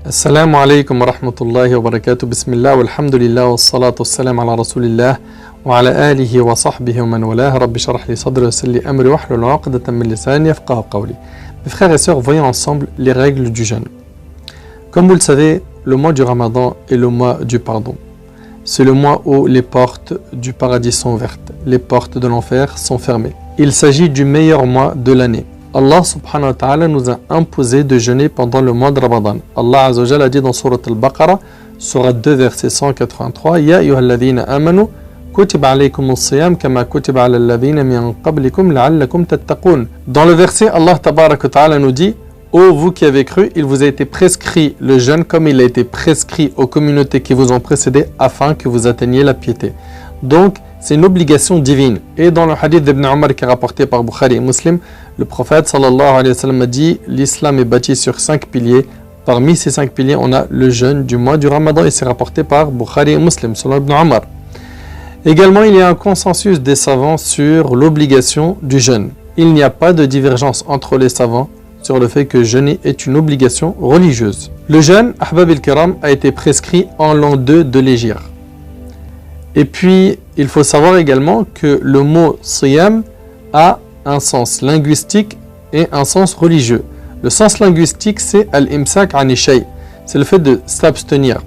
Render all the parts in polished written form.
Assalamu alaikum wa rahmatullahi wa barakatuh. Bismillah walhamdulillah wa salatu wassalam ala rasulillah wa ala alihi wa sahbihi wa man walah. Rabbi sharah li sadri wa yassir li amri wahlul 'uqdatan min lisani yafqahu qawli. Mes frères et sœurs, voyons ensemble les règles du jeûne. Comme vous le savez, le mois du Ramadan est le mois du pardon. C'est le mois où les portes du paradis sont ouvertes, les portes de l'enfer sont fermées. Il s'agit du meilleur mois de l'année. Allah subhanahu wa ta'ala nous a imposé de jeûner pendant le mois de Ramadan. Allah azza wa jalla a dit dans Surat al-Baqarah, Surat 2, verset 183, Ya ayyuhalladhina amanu, kutiba alaykum as-siyam kama kutiba ala alladhina min qablikum la'allakum tattaqun. Dans le verset, Allah tabarak wa ta'ala nous dit, ô vous qui avez cru, il vous a été prescrit le jeûne comme il a été prescrit aux communautés qui vous ont précédé afin que vous atteigniez la piété. Donc, c'est une obligation divine. Et dans le hadith d'Ibn Omar qui est rapporté par Bukhari et Muslim, le prophète sallallahu alayhi wa sallam a dit l'islam est bâti sur 5 piliers. Parmi ces 5 piliers, on a le jeûne du mois du Ramadan et c'est rapporté par Bukhari et Muslim, selon Ibn Omar. Également, il y a un consensus des savants sur l'obligation du jeûne. Il n'y a pas de divergence entre les savants sur le fait que jeûner est une obligation religieuse. Le jeûne, Ahbab al-Kiram, a été prescrit en l'an 2 de l'Hégire. Et puis, il faut savoir également que le mot siyam a un sens linguistique et un sens religieux. Le sens linguistique, c'est al-imsak an shay. C'est le fait de s'abstenir.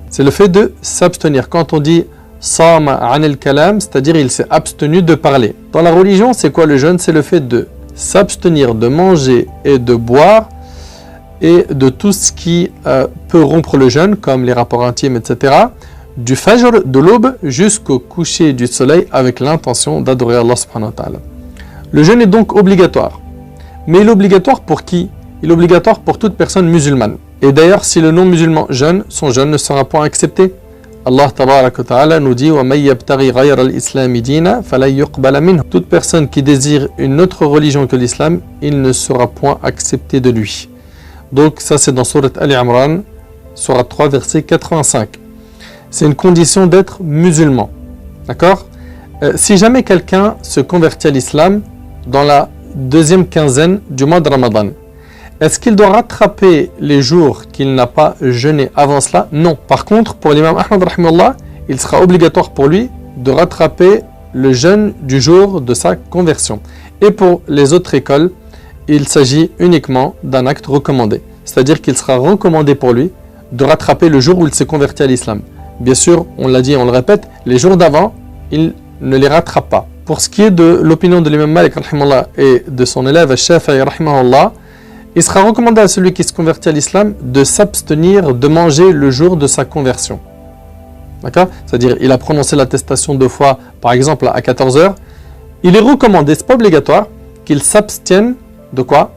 C'est le fait de s'abstenir. Quand on dit sama an al-kalam, c'est-à-dire il s'est abstenu de parler. Dans la religion, c'est quoi le jeûne? C'est le fait de s'abstenir de manger et de boire et de tout ce qui peut rompre le jeûne, comme les rapports intimes, etc., du fajr, de l'aube, jusqu'au coucher du soleil avec l'intention d'adorer Allah subhanahu wa ta'ala. Le jeûne est donc obligatoire. Mais il est obligatoire pour qui? Il est obligatoire pour toute personne musulmane. Et d'ailleurs, si le non-musulman jeûne, son jeûne ne sera point accepté. Allah tabarak wa ta'ala nous dit وَمَن يَبْتَغِي غَيْرَ الْإِسْلَامِ دِينًا فَلَن يُقْبَلَ مِنْهُ. Toute personne qui désire une autre religion que l'islam, il ne sera point accepté de lui. Donc ça c'est dans Surat Al-Imran, Surat 3, verset 85. C'est une condition d'être musulman. D'accord? Si jamais quelqu'un se convertit à l'islam dans la deuxième quinzaine du mois de Ramadan, est-ce qu'il doit rattraper les jours qu'il n'a pas jeûné avant cela? Non. Par contre, pour l'imam Ahmad rahimahullah, il sera obligatoire pour lui de rattraper le jeûne du jour de sa conversion. Et pour les autres écoles, il s'agit uniquement d'un acte recommandé. C'est-à-dire qu'il sera recommandé pour lui de rattraper le jour où il s'est converti à l'islam. Bien sûr, on l'a dit, on le répète, les jours d'avant, il ne les rattrape pas. Pour ce qui est de l'opinion de l'imam Malik rahimahullah et de son élève Shafi'i rahimahullah, il sera recommandé à celui qui se convertit à l'islam de s'abstenir de manger le jour de sa conversion. D'accord? C'est-à-dire, il a prononcé l'attestation 2 fois, par exemple à 14h. Il est recommandé, ce n'est pas obligatoire, qu'il s'abstienne de quoi?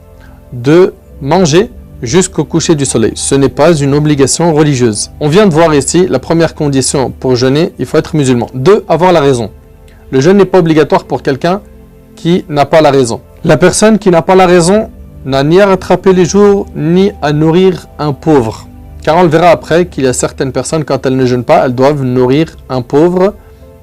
De manger jusqu'au coucher du soleil. Ce n'est pas une obligation religieuse. On vient de voir ici, la première condition pour jeûner, il faut être musulman. 2, avoir la raison. Le jeûne n'est pas obligatoire pour quelqu'un qui n'a pas la raison. La personne qui n'a pas la raison n'a ni à rattraper les jours, ni à nourrir un pauvre. Car on le verra après qu'il y a certaines personnes, quand elles ne jeûnent pas, elles doivent nourrir un pauvre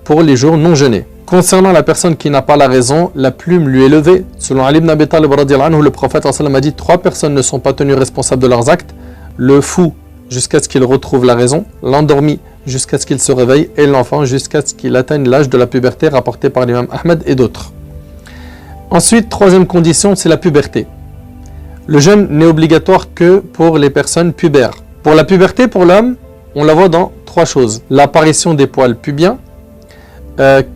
pour les jours non jeûnés. Concernant la personne qui n'a pas la raison, la plume lui est levée. Selon Ali ibn Abi Talib radiyallahu anhu, le prophète a dit 3 personnes ne sont pas tenues responsables de leurs actes: le fou jusqu'à ce qu'il retrouve la raison, l'endormi jusqu'à ce qu'il se réveille et l'enfant jusqu'à ce qu'il atteigne l'âge de la puberté, rapporté par l'imam Ahmed et d'autres. Ensuite, 3e condition, c'est la puberté. Le jeûne n'est obligatoire que pour les personnes pubères. Pour la puberté, pour l'homme, on la voit dans 3 choses. L'apparition des poils pubiens,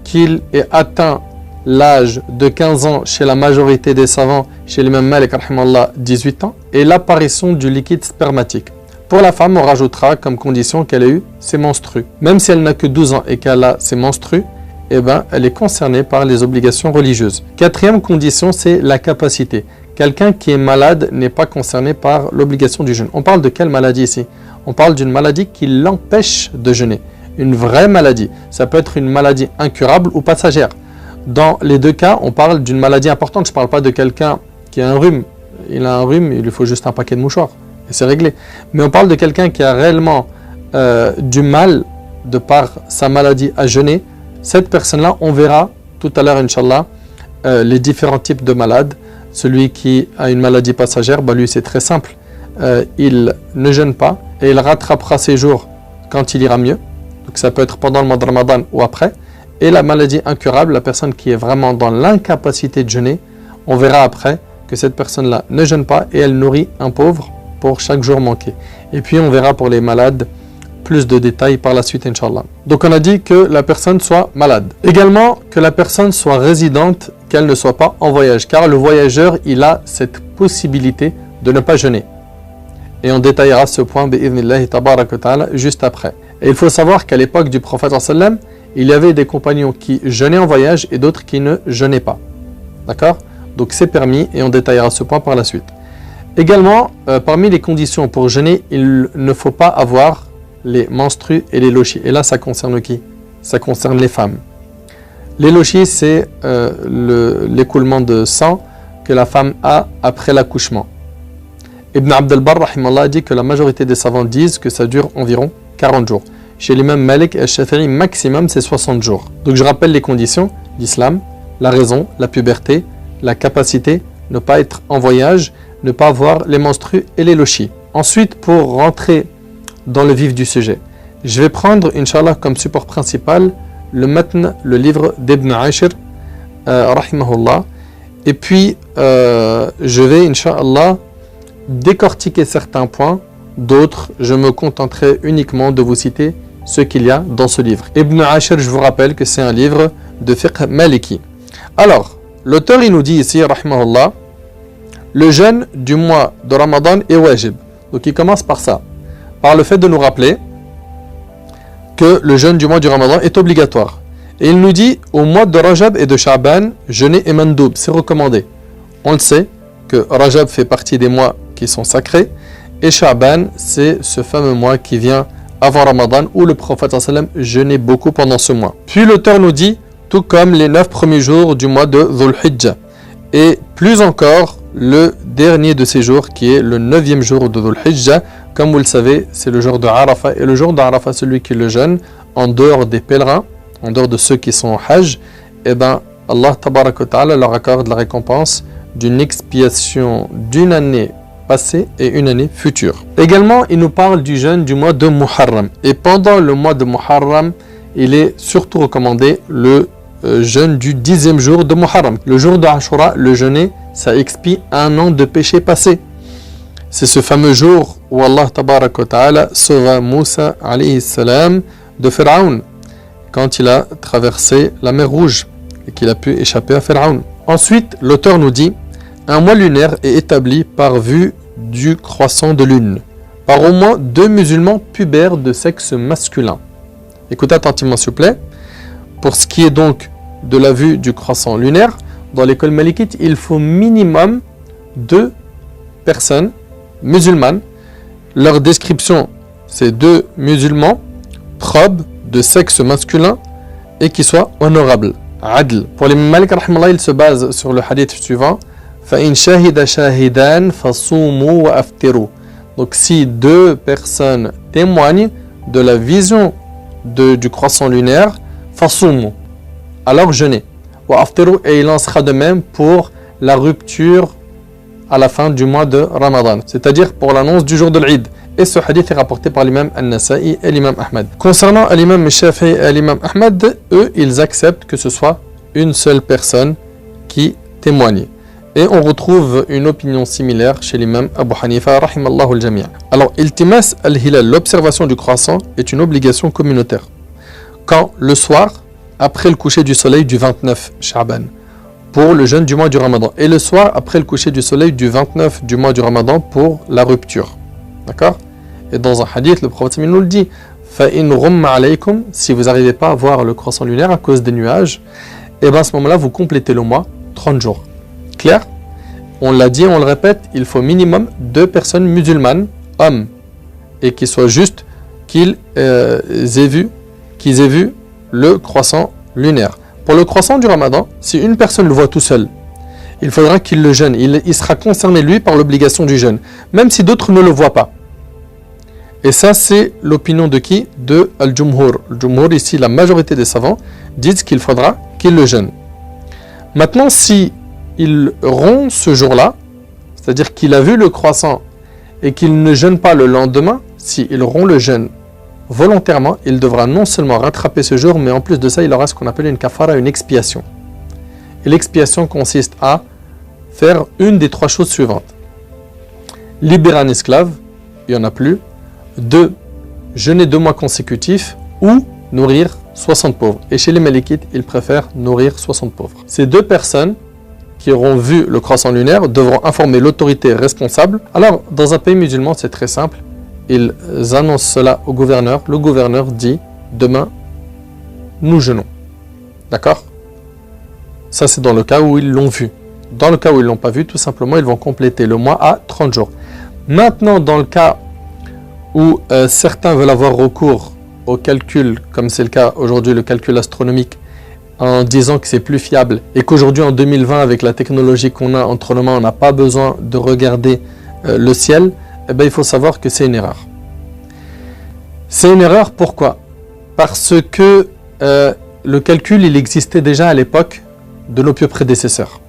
qu'il ait atteint l'âge de 15 ans chez la majorité des savants, chez l'imam Malik rahimahullah 18 ans, et l'apparition du liquide spermatique. Pour la femme, on rajoutera comme condition qu'elle ait eu ses menstrues. Même si elle n'a que 12 ans et qu'elle a ses menstrues, eh ben, elle est concernée par les obligations religieuses. 4e condition, c'est la capacité. Quelqu'un qui est malade n'est pas concerné par l'obligation du jeûne. On parle de quelle maladie ici? On parle d'une maladie qui l'empêche de jeûner. Une vraie maladie. Ça peut être une maladie incurable ou passagère. Dans les 2 cas, on parle d'une maladie importante. Je ne parle pas de quelqu'un qui a un rhume. Il a un rhume, il lui faut juste un paquet de mouchoirs. Et c'est réglé. Mais on parle de quelqu'un qui a réellement du mal, de par sa maladie, à jeûner. Cette personne-là, on verra tout à l'heure, Inch'Allah, les différents types de malades. Celui qui a une maladie passagère, lui c'est très simple. il ne jeûne pas et il rattrapera ses jours quand il ira mieux. Donc ça peut être pendant le mois de Ramadan ou après. Et la maladie incurable, la personne qui est vraiment dans l'incapacité de jeûner, on verra après que cette personne-là ne jeûne pas et elle nourrit un pauvre pour chaque jour manqué. Et puis on verra pour les malades plus de détails par la suite, Inch'Allah. Donc on a dit que la personne soit malade. Également que la personne soit résidente, qu'elle ne soit pas en voyage. Car le voyageur, il a cette possibilité de ne pas jeûner. Et on détaillera ce point, bi'idhnillahi tabaraka ta'ala, juste après. Et il faut savoir qu'à l'époque du prophète sallam, il y avait des compagnons qui jeûnaient en voyage et d'autres qui ne jeûnaient pas. D'accord? Donc c'est permis et on détaillera ce point par la suite. Également, parmi les conditions pour jeûner, il ne faut pas avoir les menstrues et les lochis. Et là, ça concerne qui? Ça concerne les femmes. Les lochis, c'est l'écoulement de sang que la femme a après l'accouchement. Ibn Abd al-Barr rahimallah, dit que la majorité des savants disent que ça dure environ 40 jours. Chez l'imam Malik et Shafi'i, maximum c'est 60 jours. Donc je rappelle les conditions: l'islam, la raison, la puberté, la capacité, ne pas être en voyage, ne pas avoir les menstrues et les lochis. Ensuite, pour rentrer dans le vif du sujet, je vais prendre, Inch'Allah, comme support principal le Matn, le livre d'Ibn Ashir, rahimahullah. Et puis, je vais, Inch'Allah, décortiquer certains points. D'autres, je me contenterai uniquement de vous citer ce qu'il y a dans ce livre. Ibn Ashir, je vous rappelle que c'est un livre de fiqh maliki. Alors, l'auteur, il nous dit ici, rahimahullah, le jeûne du mois de Ramadan est wajib. Donc il commence par ça, par le fait de nous rappeler que le jeûne du mois du Ramadan est obligatoire. Et il nous dit, au mois de Rajab et de Sha'ban, jeûner est mandoub, c'est recommandé. On le sait que Rajab fait partie des mois qui sont sacrés, et Sha'ban, c'est ce fameux mois qui vient avant Ramadan, où le prophète sallam jeûnait beaucoup pendant ce mois. Puis l'auteur nous dit, tout comme les 9 premiers jours du mois de Dhul Hijjah, et plus encore le dernier de ces jours qui est le 9e jour de Dhul Hijjah. Comme vous le savez, c'est le jour de Arafah, et le jour d'Arafah, celui qui le jeûne en dehors des pèlerins, en dehors de ceux qui sont au Hajj, et bien Allah tabaraka wa ta'ala leur accorde la récompense d'une expiation d'une année passée et une année future. Également, il nous parle du jeûne du mois de Muharram, et pendant le mois de Muharram, il est surtout recommandé le jeûne du 10e jour de Muharram. Le jour de Ashura, le jeûner, ça expie un an de péché passé. C'est ce fameux jour où Allah tabaraka wa ta'ala sauva Moussa alayhi salam de Pharaon, quand il a traversé la mer Rouge et qu'il a pu échapper à Pharaon. Ensuite, l'auteur nous dit, un mois lunaire est établi par vue du croissant de lune, par au moins 2 musulmans pubères de sexe masculin. Écoutez attentivement s'il vous plaît. Pour ce qui est donc de la vue du croissant lunaire, dans l'école malikite, il faut minimum 2 personnes musulmanes. Leur description, c'est 2 musulmans probes de sexe masculin et qui soient honorables. Adl. Pour les Malik, il se base sur le hadith suivant. فَإِنْ شَهِدَ شَاهِدًا فَصُومُوا وَأَفْتِرُوا. Donc si 2 personnes témoignent de la vision du croissant lunaire, فَصُومُوا, alors jeûnez. وَأَفْتِرُوا, et il en sera de même pour la rupture à la fin du mois de Ramadan, c'est-à-dire pour l'annonce du jour de l'Eid. Et ce hadith est rapporté par l'imam An-Nasa'i et l'imam Ahmad. Concernant l'imam Shafi'i et l'imam Ahmad, eux, ils acceptent que ce soit une seule personne qui témoigne. Et on retrouve une opinion similaire chez l'imam Abu Hanifa, rahimallahu al-jami'. Alors, iltimas al-hilal, l'observation du croissant, est une obligation communautaire. Quand le soir, après le coucher du soleil du 29 Sha'ban, pour le jeûne du mois du Ramadan, et le soir, après le coucher du soleil du 29 du mois du Ramadan, pour la rupture. D'accord? Et dans un hadith, le prophète nous le dit, فَإِنْ غُمَّ عَلَيْكُمْ, si vous n'arrivez pas à voir le croissant lunaire à cause des nuages, et bien à ce moment-là, vous complétez le mois 30 jours. Clair? On l'a dit, on le répète, il faut minimum 2 personnes musulmanes, hommes, et qu'il soit juste qu'ils aient vu le croissant lunaire. Pour le croissant du Ramadan, si une personne le voit tout seul, il faudra qu'il le jeûne. Il sera concerné, lui, par l'obligation du jeûne, même si d'autres ne le voient pas. Et ça, c'est l'opinion de qui? De Al-Jumhur. Al-Jumhur, ici, la majorité des savants disent qu'il faudra qu'il le jeûne. Maintenant, si il rompt ce jour-là, c'est-à-dire qu'il a vu le croissant et qu'il ne jeûne pas le lendemain, s'il rompt le jeûne volontairement, il devra non seulement rattraper ce jour, mais en plus de ça, il aura ce qu'on appelle une kafara, une expiation. Et l'expiation consiste à faire une des trois choses suivantes. Libérer un esclave, il n'y en a plus. 2. Jeûner 2 mois consécutifs ou nourrir 60 pauvres. Et chez les Malikites, ils préfèrent nourrir 60 pauvres. Ces 2 personnes qui auront vu le croissant lunaire devront informer l'autorité responsable. Alors, dans un pays musulman, c'est très simple. Ils annoncent cela au gouverneur. Le gouverneur dit, demain, nous jeûnons. D'accord? Ça, c'est dans le cas où ils l'ont vu. Dans le cas où ils ne l'ont pas vu, tout simplement, ils vont compléter le mois à 30 jours. Maintenant, dans le cas où certains veulent avoir recours au calcul, comme c'est le cas aujourd'hui, le calcul astronomique, en disant que c'est plus fiable et qu'aujourd'hui, en 2020, avec la technologie qu'on a entre nos mains, on n'a pas besoin de regarder le ciel, eh bien, il faut savoir que c'est une erreur. C'est une erreur, pourquoi? Parce que le calcul, il existait déjà à l'époque de nos pieux prédécesseurs.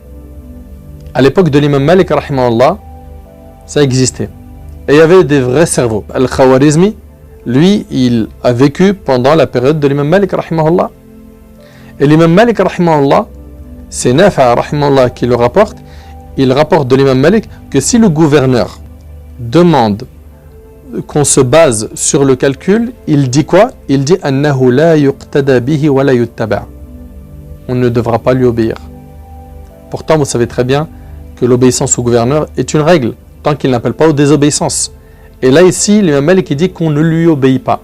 À l'époque de l'imam Malik, rahimahullah, ça existait. Et il y avait des vrais cerveaux. Al-Khawarizmi, lui, il a vécu pendant la période de l'imam Malik, rahimahullah. Et l'imam Malik, rahimahullah, c'est Nafa, rahimahullah, qui le rapporte. Il rapporte de l'imam Malik que si le gouverneur demande qu'on se base sur le calcul, il dit quoi? Il dit « Annahu la yuqtada bihi wa la yuttaba'. On ne devra pas lui obéir. Pourtant, vous savez très bien que l'obéissance au gouverneur est une règle, tant qu'il n'appelle pas aux désobéissances. Et là, ici, l'imam Malik dit qu'on ne lui obéit pas.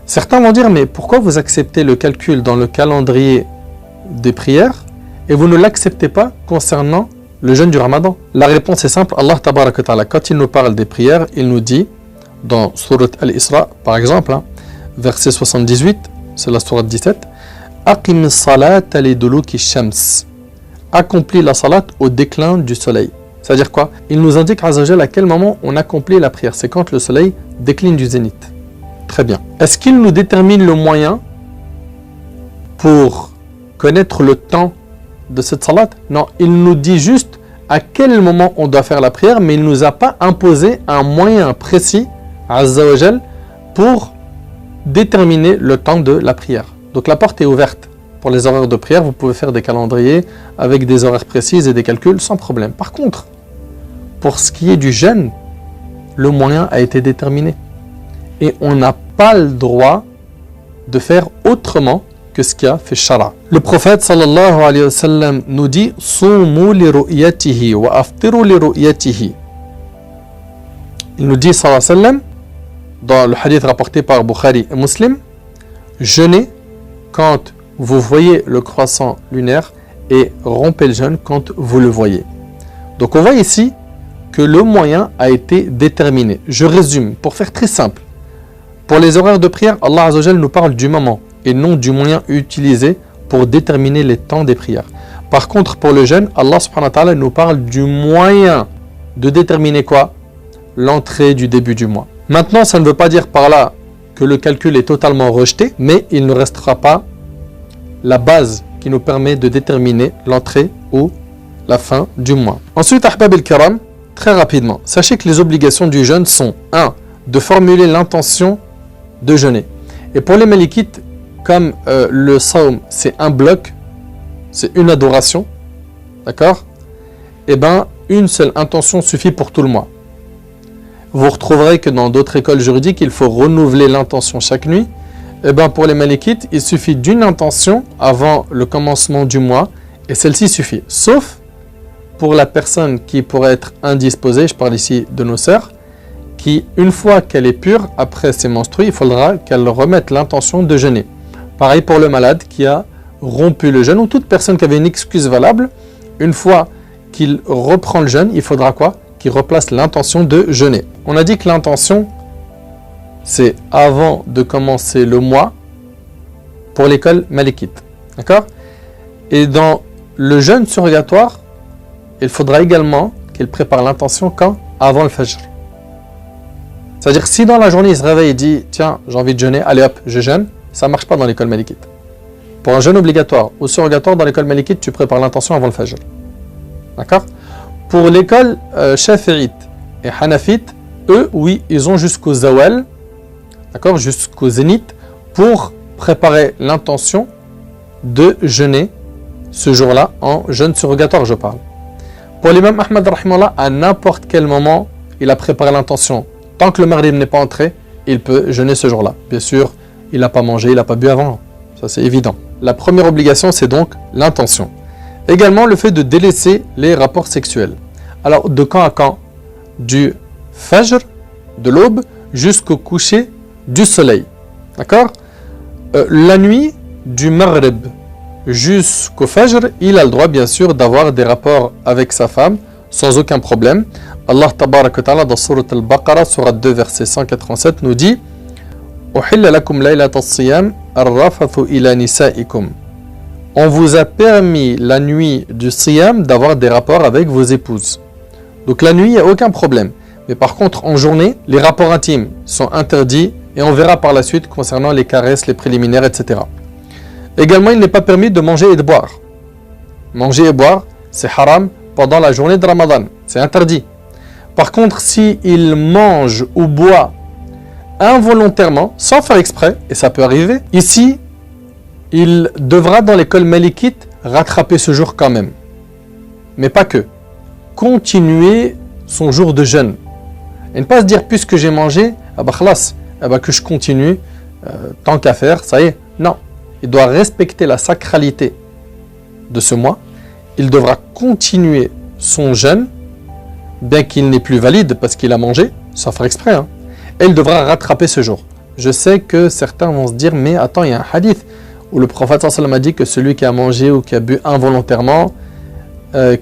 Certains vont dire, mais pourquoi vous acceptez le calcul dans le calendrier des prières et vous ne l'acceptez pas concernant le jeûne du Ramadan? La réponse est simple. Allah Tabaraka wa Ta'ala, quand il nous parle des prières, il nous dit, dans Surat Al-Isra, par exemple, verset 78, c'est la Surat 17, « Aqim salat liduluki shams » accomplit la salat au déclin du soleil. C'est-à-dire quoi? Il nous indique Azzawajal à quel moment on accomplit la prière. C'est quand le soleil décline du zénith. Très bien. Est-ce qu'il nous détermine le moyen pour connaître le temps de cette salat? Non, il nous dit juste à quel moment on doit faire la prière, mais il ne nous a pas imposé un moyen précis, Azzawajal, pour déterminer le temps de la prière. Donc la porte est ouverte. Pour les horaires de prière, vous pouvez faire des calendriers avec des horaires précis et des calculs sans problème. Par contre, pour ce qui est du jeûne, le moyen a été déterminé. Et on n'a pas le droit de faire autrement que ce qui a fait Shara. Le prophète sallallahu alayhi wa sallam nous dit « Soumu li ru'yatihi wa aftiru li ru'yatihi » Il nous dit sallallahu alayhi wa sallam, dans le hadith rapporté par Bukhari et Muslim, « Jeûnez quand vous voyez le croissant lunaire et rompez le jeûne quand vous le voyez. » Donc on voit ici que le moyen a été déterminé. Je résume, pour faire très simple. Pour les horaires de prière, Allah Azzawajal nous parle du moment et non du moyen utilisé pour déterminer les temps des prières. Par contre, pour le jeûne, Allah subhanahu wa ta'ala nous parle du moyen de déterminer quoi? L'entrée du début du mois. Maintenant, ça ne veut pas dire par là que le calcul est totalement rejeté, mais il ne restera pas la base qui nous permet de déterminer l'entrée ou la fin du mois. Ensuite, Ahbab el-Kiram, très rapidement, sachez que les obligations du jeûne sont 1. De formuler l'intention de jeûner. Et pour les Malikites, comme le Sawm, c'est un bloc, c'est une adoration, d'accord? Eh bien, une seule intention suffit pour tout le mois. Vous retrouverez que dans d'autres écoles juridiques, il faut renouveler l'intention chaque nuit. Eh bien, pour les Malikites, il suffit d'une intention avant le commencement du mois, et celle-ci suffit. Sauf pour la personne qui pourrait être indisposée, je parle ici de nos sœurs, qui, une fois qu'elle est pure, après ses menstrues, il faudra qu'elle remette l'intention de jeûner. Pareil pour le malade qui a rompu le jeûne, ou toute personne qui avait une excuse valable, une fois qu'il reprend le jeûne, il faudra quoi? Qu'il replace l'intention de jeûner. On a dit que l'intention, c'est avant de commencer le mois pour l'école malikite. D'accord? Et dans le jeûne surrogatoire, il faudra également qu'il prépare l'intention quand? Avant le fajr. C'est-à-dire si dans la journée il se réveille et dit tiens, j'ai envie de jeûner, allez hop, je jeûne, ça ne marche pas dans l'école malikite. Pour un jeûne obligatoire ou surrogatoire dans l'école malikite, tu prépares l'intention avant le fajr. D'accord? Pour l'école shafi'ite, et Hanafites, eux, oui, ils ont jusqu'au zawal, d'accord, jusqu'au zénith, pour préparer l'intention de jeûner ce jour-là, en jeûne surrogatoire, je parle. Pour l'imam Ahmad, rahimahullah, à n'importe quel moment, il a préparé l'intention. Tant que le maghrib n'est pas entré, il peut jeûner ce jour-là. Bien sûr, il n'a pas mangé, il n'a pas bu avant. Ça, c'est évident. La première obligation, c'est donc l'intention. Également, le fait de délaisser les rapports sexuels. Alors, de quand à quand? Du fajr, de l'aube, jusqu'au coucher du soleil. D'accord? La nuit, du maghrib jusqu'au fajr, il a le droit, bien sûr, d'avoir des rapports avec sa femme, sans aucun problème. Allah tabarak wa ta'ala, dans Surat al-Baqarah, Surat 2, verset 187, nous dit « Uhilla lakum laylat as-siyam ar-rafathu ila nisaikum » On vous a permis la nuit du siyam d'avoir des rapports avec vos épouses. Donc la nuit, il n'y a aucun problème. Mais par contre, en journée, les rapports intimes sont interdits et on verra par la suite concernant les caresses, les préliminaires, etc. Également, il n'est pas permis de manger et de boire. Manger et boire, c'est haram pendant la journée de Ramadan. C'est interdit. Par contre, s'il mange ou boit involontairement, sans faire exprès, et ça peut arriver, ici, il devra, dans l'école malikite, rattraper ce jour quand même. Mais pas que. Continuer son jour de jeûne. Et ne pas se dire, puisque j'ai mangé, ah bah khlas, ah bah que je continue, tant qu'à faire, ça y est. Non. Il doit respecter la sacralité de ce mois. Il devra continuer son jeûne, bien qu'il n'est plus valide parce qu'il a mangé, sans faire exprès. Hein. Et il devra rattraper ce jour. Je sais que certains vont se dire, mais attends, il y a un hadith où le prophète sallallahu alayhi wa sallam a dit que celui qui a mangé ou qui a bu involontairement,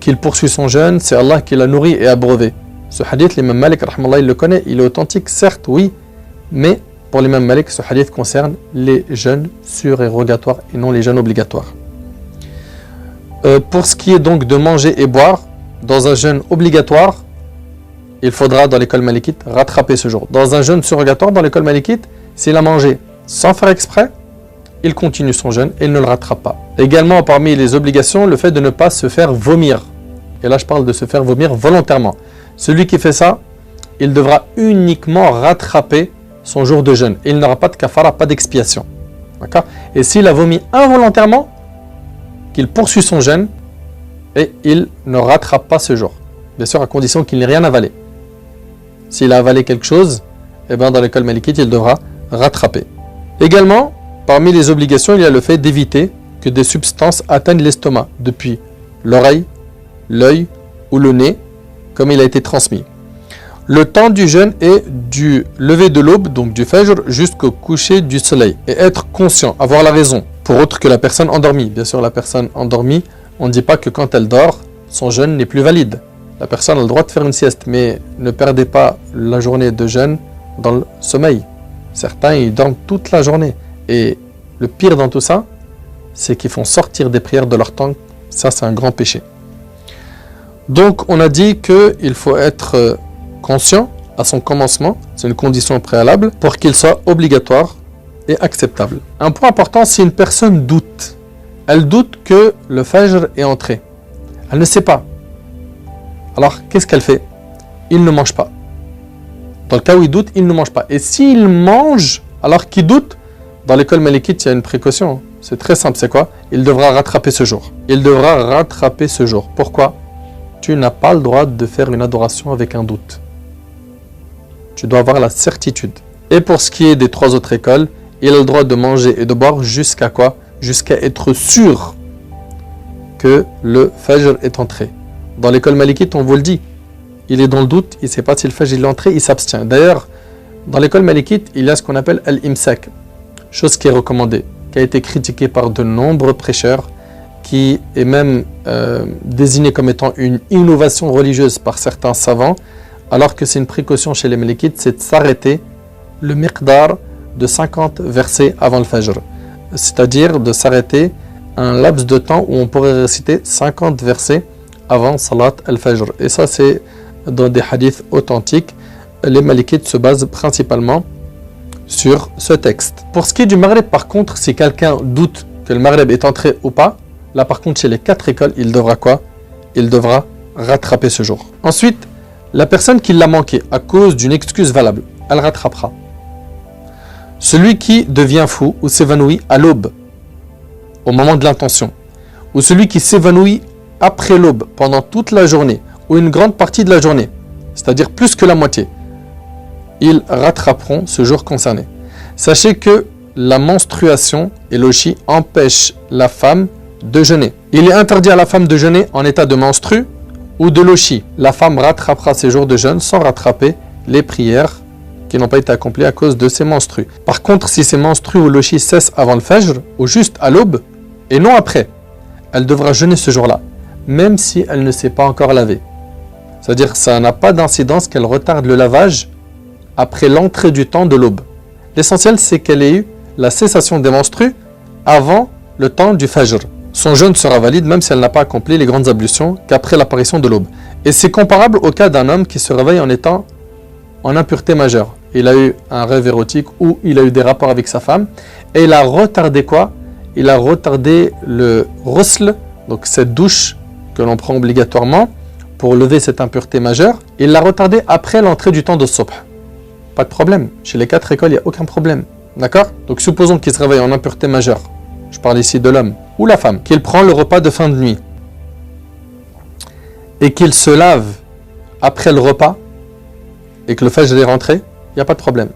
qu'il poursuit son jeûne, c'est Allah qui l'a nourri et abreuvé. Ce hadith, l'imam Malik, rahmallah, il le connaît, il est authentique, certes, oui, mais pour l'imam Malik, ce hadith concerne les jeûnes surérogatoires et non les jeûnes obligatoires. Pour ce qui est donc de manger et boire, dans un jeûne obligatoire, il faudra, dans l'école malikite, rattraper ce jour. Dans un jeûne surrogatoire, dans l'école malikite, s'il a mangé sans faire exprès, il continue son jeûne et il ne le rattrape pas. Également, parmi les obligations, le fait de ne pas se faire vomir. Et là, je parle de se faire vomir volontairement. Celui qui fait ça, il devra uniquement rattraper son jour de jeûne. Il n'aura pas de kafara, pas d'expiation. D'accord? Et s'il a vomi involontairement, qu'il poursuit son jeûne et il ne rattrape pas ce jour. Bien sûr, à condition qu'il n'ait rien avalé. S'il a avalé quelque chose, eh bien, dans l'école malikite, il devra rattraper. Également, parmi les obligations, il y a le fait d'éviter que des substances atteignent l'estomac depuis l'oreille, l'œil ou le nez, comme il a été transmis. Le temps du jeûne est du lever de l'aube, donc du fajr, jusqu'au coucher du soleil. Et être conscient, avoir la raison, pour autre que la personne endormie. Bien sûr, la personne endormie, on ne dit pas que quand elle dort, son jeûne n'est plus valide. La personne a le droit de faire une sieste, mais ne perdez pas la journée de jeûne dans le sommeil. Certains, ils dorment toute la journée. Et le pire dans tout ça, c'est qu'ils font sortir des prières de leur temps. Ça, c'est un grand péché. Donc, on a dit qu'il faut être conscient à son commencement. C'est une condition préalable pour qu'il soit obligatoire et acceptable. Un point important, si une personne doute, elle doute que le fajr est entré. Elle ne sait pas. Alors, qu'est-ce qu'elle fait? Il ne mange pas. Dans le cas où il doute, il ne mange pas. Et s'il mange, alors qu'il doute, dans l'école malikite, il y a une précaution. C'est très simple, c'est quoi? Il devra rattraper ce jour. Il devra rattraper ce jour. Pourquoi? Tu n'as pas le droit de faire une adoration avec un doute. Tu dois avoir la certitude. Et pour ce qui est des trois autres écoles, il a le droit de manger et de boire jusqu'à quoi? Jusqu'à être sûr que le fajr est entré. Dans l'école malikite, on vous le dit. Il est dans le doute, il ne sait pas si le fajr est entré, il s'abstient. D'ailleurs, dans l'école malikite, il y a ce qu'on appelle al-imsak, chose qui est recommandée, qui a été critiquée par de nombreux prêcheurs, qui est même désignée comme étant une innovation religieuse par certains savants, alors que c'est une précaution chez les malikites, c'est de s'arrêter le miqdar de 50 versets avant le fajr. C'est-à-dire de s'arrêter un laps de temps où on pourrait réciter 50 versets avant salat al-fajr. Et ça, c'est dans des hadiths authentiques. Les malikites se basent principalement sur ce texte. Pour ce qui est du maghrib, par contre, si quelqu'un doute que le maghrib est entré ou pas, là par contre, chez les quatre écoles, il devra quoi? Il devra rattraper ce jour. Ensuite, La personne qui l'a manqué à cause d'une excuse valable, elle rattrapera. Celui qui devient fou ou s'évanouit à l'aube, au moment de l'intention, ou celui qui s'évanouit après l'aube, pendant toute la journée, ou une grande partie de la journée, c'est-à-dire plus que la moitié, ils rattraperont ce jour concerné. Sachez que la menstruation et l'oshi empêchent la femme de jeûner. Il est interdit à la femme de jeûner en état de menstru ou de l'oshi. La femme rattrapera ses jours de jeûne sans rattraper les prières qui n'ont pas été accomplies à cause de ses menstrues. Par contre, si ses menstrues ou l'oshi cessent avant le fajr, ou juste à l'aube, et non après, elle devra jeûner ce jour-là, même si elle ne s'est pas encore lavée. C'est-à-dire que ça n'a pas d'incidence qu'elle retarde le lavage après l'entrée du temps de l'aube. L'essentiel, c'est qu'elle ait eu la cessation des menstrues avant le temps du fajr. Son jeûne sera valide même si elle n'a pas accompli les grandes ablutions qu'après l'apparition de l'aube. Et c'est comparable au cas d'un homme qui se réveille en étant en impureté majeure. Il a eu un rêve érotique ou il a eu des rapports avec sa femme et il a retardé quoi? Il a retardé le ghusl, donc cette douche que l'on prend obligatoirement pour lever cette impureté majeure. Il l'a retardé après l'entrée du temps de subh. Pas de problème. Chez les 4 écoles, il n'y a aucun problème. D'accord? Donc supposons qu'il se réveille en impureté majeure. Je parle ici de l'homme ou la femme. Qu'il prend le repas de fin de nuit et qu'il se lave après le repas et que le fajr est rentré, il n'y a pas de problème.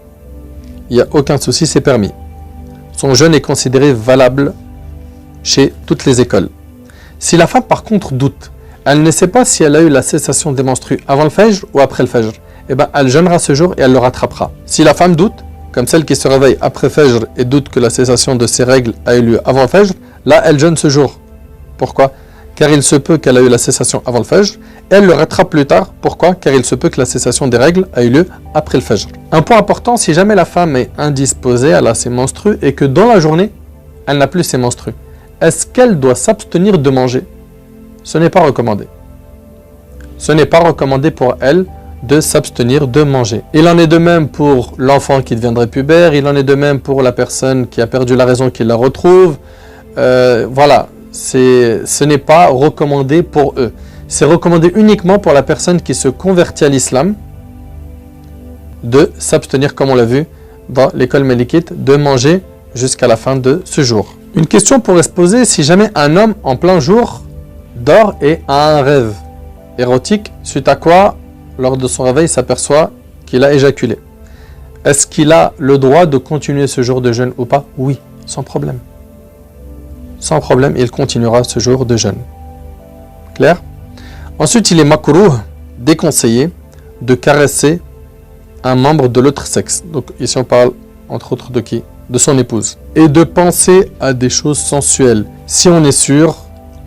Il n'y a aucun souci, c'est permis. Son jeûne est considéré valable chez toutes les écoles. Si la femme par contre doute, elle ne sait pas si elle a eu la cessation des menstrues avant le fajr ou après le fajr, eh bien elle jeûnera ce jour et elle le rattrapera. Si la femme doute, comme celle qui se réveille après fajr et doute que la cessation de ses règles a eu lieu avant le fajr, là elle jeûne ce jour. Pourquoi? Car il se peut qu'elle a eu la cessation avant le fajr, elle le rattrape plus tard. Pourquoi? Car il se peut que la cessation des règles a eu lieu après le fajr. Un point important, si jamais la femme est indisposée, elle a ses menstrues et que dans la journée, elle n'a plus ses menstrues, est-ce qu'elle doit s'abstenir de manger? Ce n'est pas recommandé. Ce n'est pas recommandé pour elle de s'abstenir de manger. Il en est de même pour l'enfant qui deviendrait pubère, il en est de même pour la personne qui a perdu la raison qui la retrouve. Voilà, ce n'est pas recommandé pour eux. C'est recommandé uniquement pour la personne qui se convertit à l'islam de s'abstenir, comme on l'a vu dans l'école malikite, de manger jusqu'à la fin de ce jour. Une question pourrait se poser: si jamais un homme en plein jour dort et a un rêve érotique, suite à quoi, lors de son réveil, s'aperçoit qu'il a éjaculé. Est-ce qu'il a le droit de continuer ce jour de jeûne ou pas? Oui, sans problème. Sans problème, il continuera ce jour de jeûne. Clair? Ensuite, il est makrouh, déconseillé, de caresser un membre de l'autre sexe. Donc ici, on parle entre autres de qui? De son épouse. Et de penser à des choses sensuelles, si on est sûr,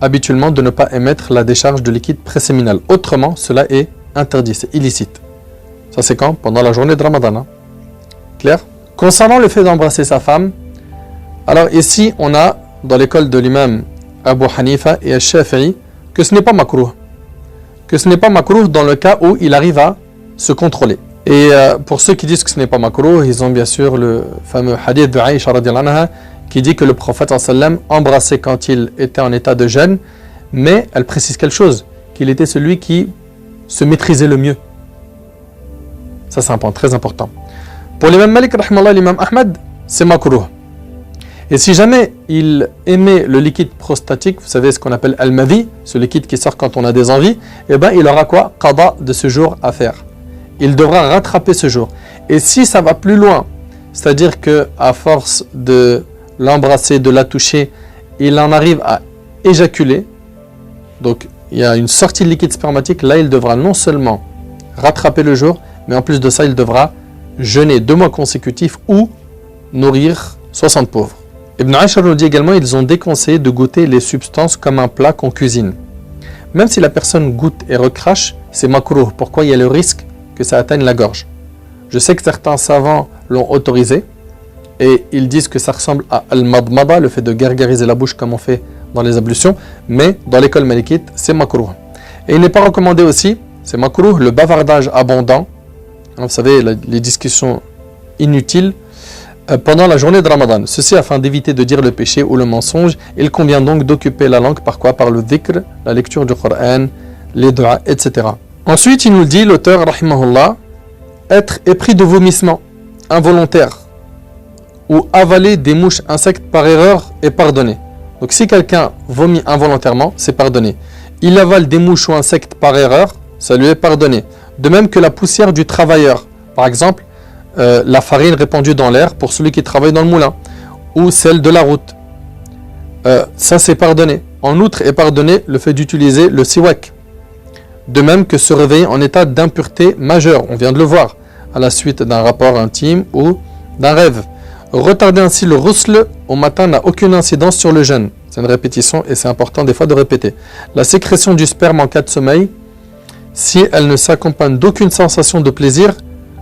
habituellement, de ne pas émettre la décharge de liquide préséminal. Autrement, cela est interdit, c'est illicite. Ça c'est quand? Pendant la journée de Ramadan. Hein? Clair? Concernant le fait d'embrasser sa femme, alors ici on a dans l'école de l'imam Abu Hanifa et Al-Shafi'i que ce n'est pas makrouh. Que ce n'est pas makrouh dans le cas où il arrive à se contrôler. Et pour ceux qui disent que ce n'est pas makrouh, ils ont bien sûr le fameux hadith de Aïcha radhiyallahu anha qui dit que le prophète sallam embrassait quand il était en état de jeûne, mais elle précise quelque chose, qu'il était celui qui se maîtriser le mieux. Ça c'est un point très important. Pour l'imam Malik, l'imam Ahmad, c'est makrouh. Et si jamais il émet le liquide prostatique, vous savez ce qu'on appelle al-madhi, ce liquide qui sort quand on a des envies, eh bien il aura quoi? Qada de ce jour à faire. Il devra rattraper ce jour. Et si ça va plus loin, c'est-à-dire que à force de l'embrasser, de la toucher, il en arrive à éjaculer, donc il y a une sortie de liquide spermatique, là il devra non seulement rattraper le jour, mais en plus de ça il devra jeûner 2 mois consécutifs ou nourrir 60 pauvres. Ibn Ashar nous dit également, ils ont déconseillé de goûter les substances comme un plat qu'on cuisine. Même si la personne goûte et recrache, c'est makrouh. Pourquoi? Il y a le risque que ça atteigne la gorge. Je sais que certains savants l'ont autorisé et ils disent que ça ressemble à al-madmada, le fait de gargariser la bouche comme on fait dans les ablutions, mais dans l'école malikite, c'est makrouh. Et il n'est pas recommandé aussi, c'est makrouh, le bavardage abondant, vous savez, les discussions inutiles, pendant la journée de Ramadan. Ceci afin d'éviter de dire le péché ou le mensonge. Il convient donc d'occuper la langue par quoi? Par le dhikr, la lecture du Coran, les du'a, etc. Ensuite, il nous dit, l'auteur, rahimahullah, être épris de vomissements involontaires ou avaler des mouches insectes par erreur est pardonné. Donc si quelqu'un vomit involontairement, c'est pardonné. Il avale des mouches ou insectes par erreur, ça lui est pardonné. De même que la poussière du travailleur. Par exemple, la farine répandue dans l'air pour celui qui travaille dans le moulin, ou celle de la route. Ça c'est pardonné. En outre est pardonné le fait d'utiliser le siwak. De même que se réveiller en état d'impureté majeure, on vient de le voir, à la suite d'un rapport intime ou d'un rêve. Retarder ainsi le rousle au matin n'a aucune incidence sur le jeûne. C'est une répétition et c'est important des fois de répéter. La sécrétion du sperme en cas de sommeil, si elle ne s'accompagne d'aucune sensation de plaisir,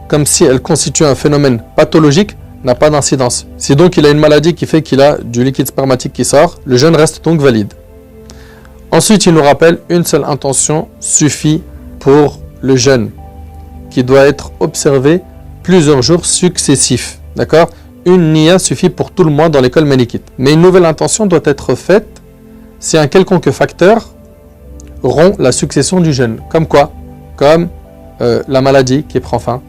comme si elle constitue un phénomène pathologique, n'a pas d'incidence. Si donc il a une maladie qui fait qu'il a du liquide spermatique qui sort, le jeûne reste donc valide. Ensuite, il nous rappelle une seule intention suffit pour le jeûne, qui doit être observé plusieurs jours successifs. D'accord ? Une niya suffit pour tout le mois dans l'école malikite. Mais une nouvelle intention doit être faite si un quelconque facteur rompt la succession du jeûne. Comme quoi ? Comme la maladie qui prend fin,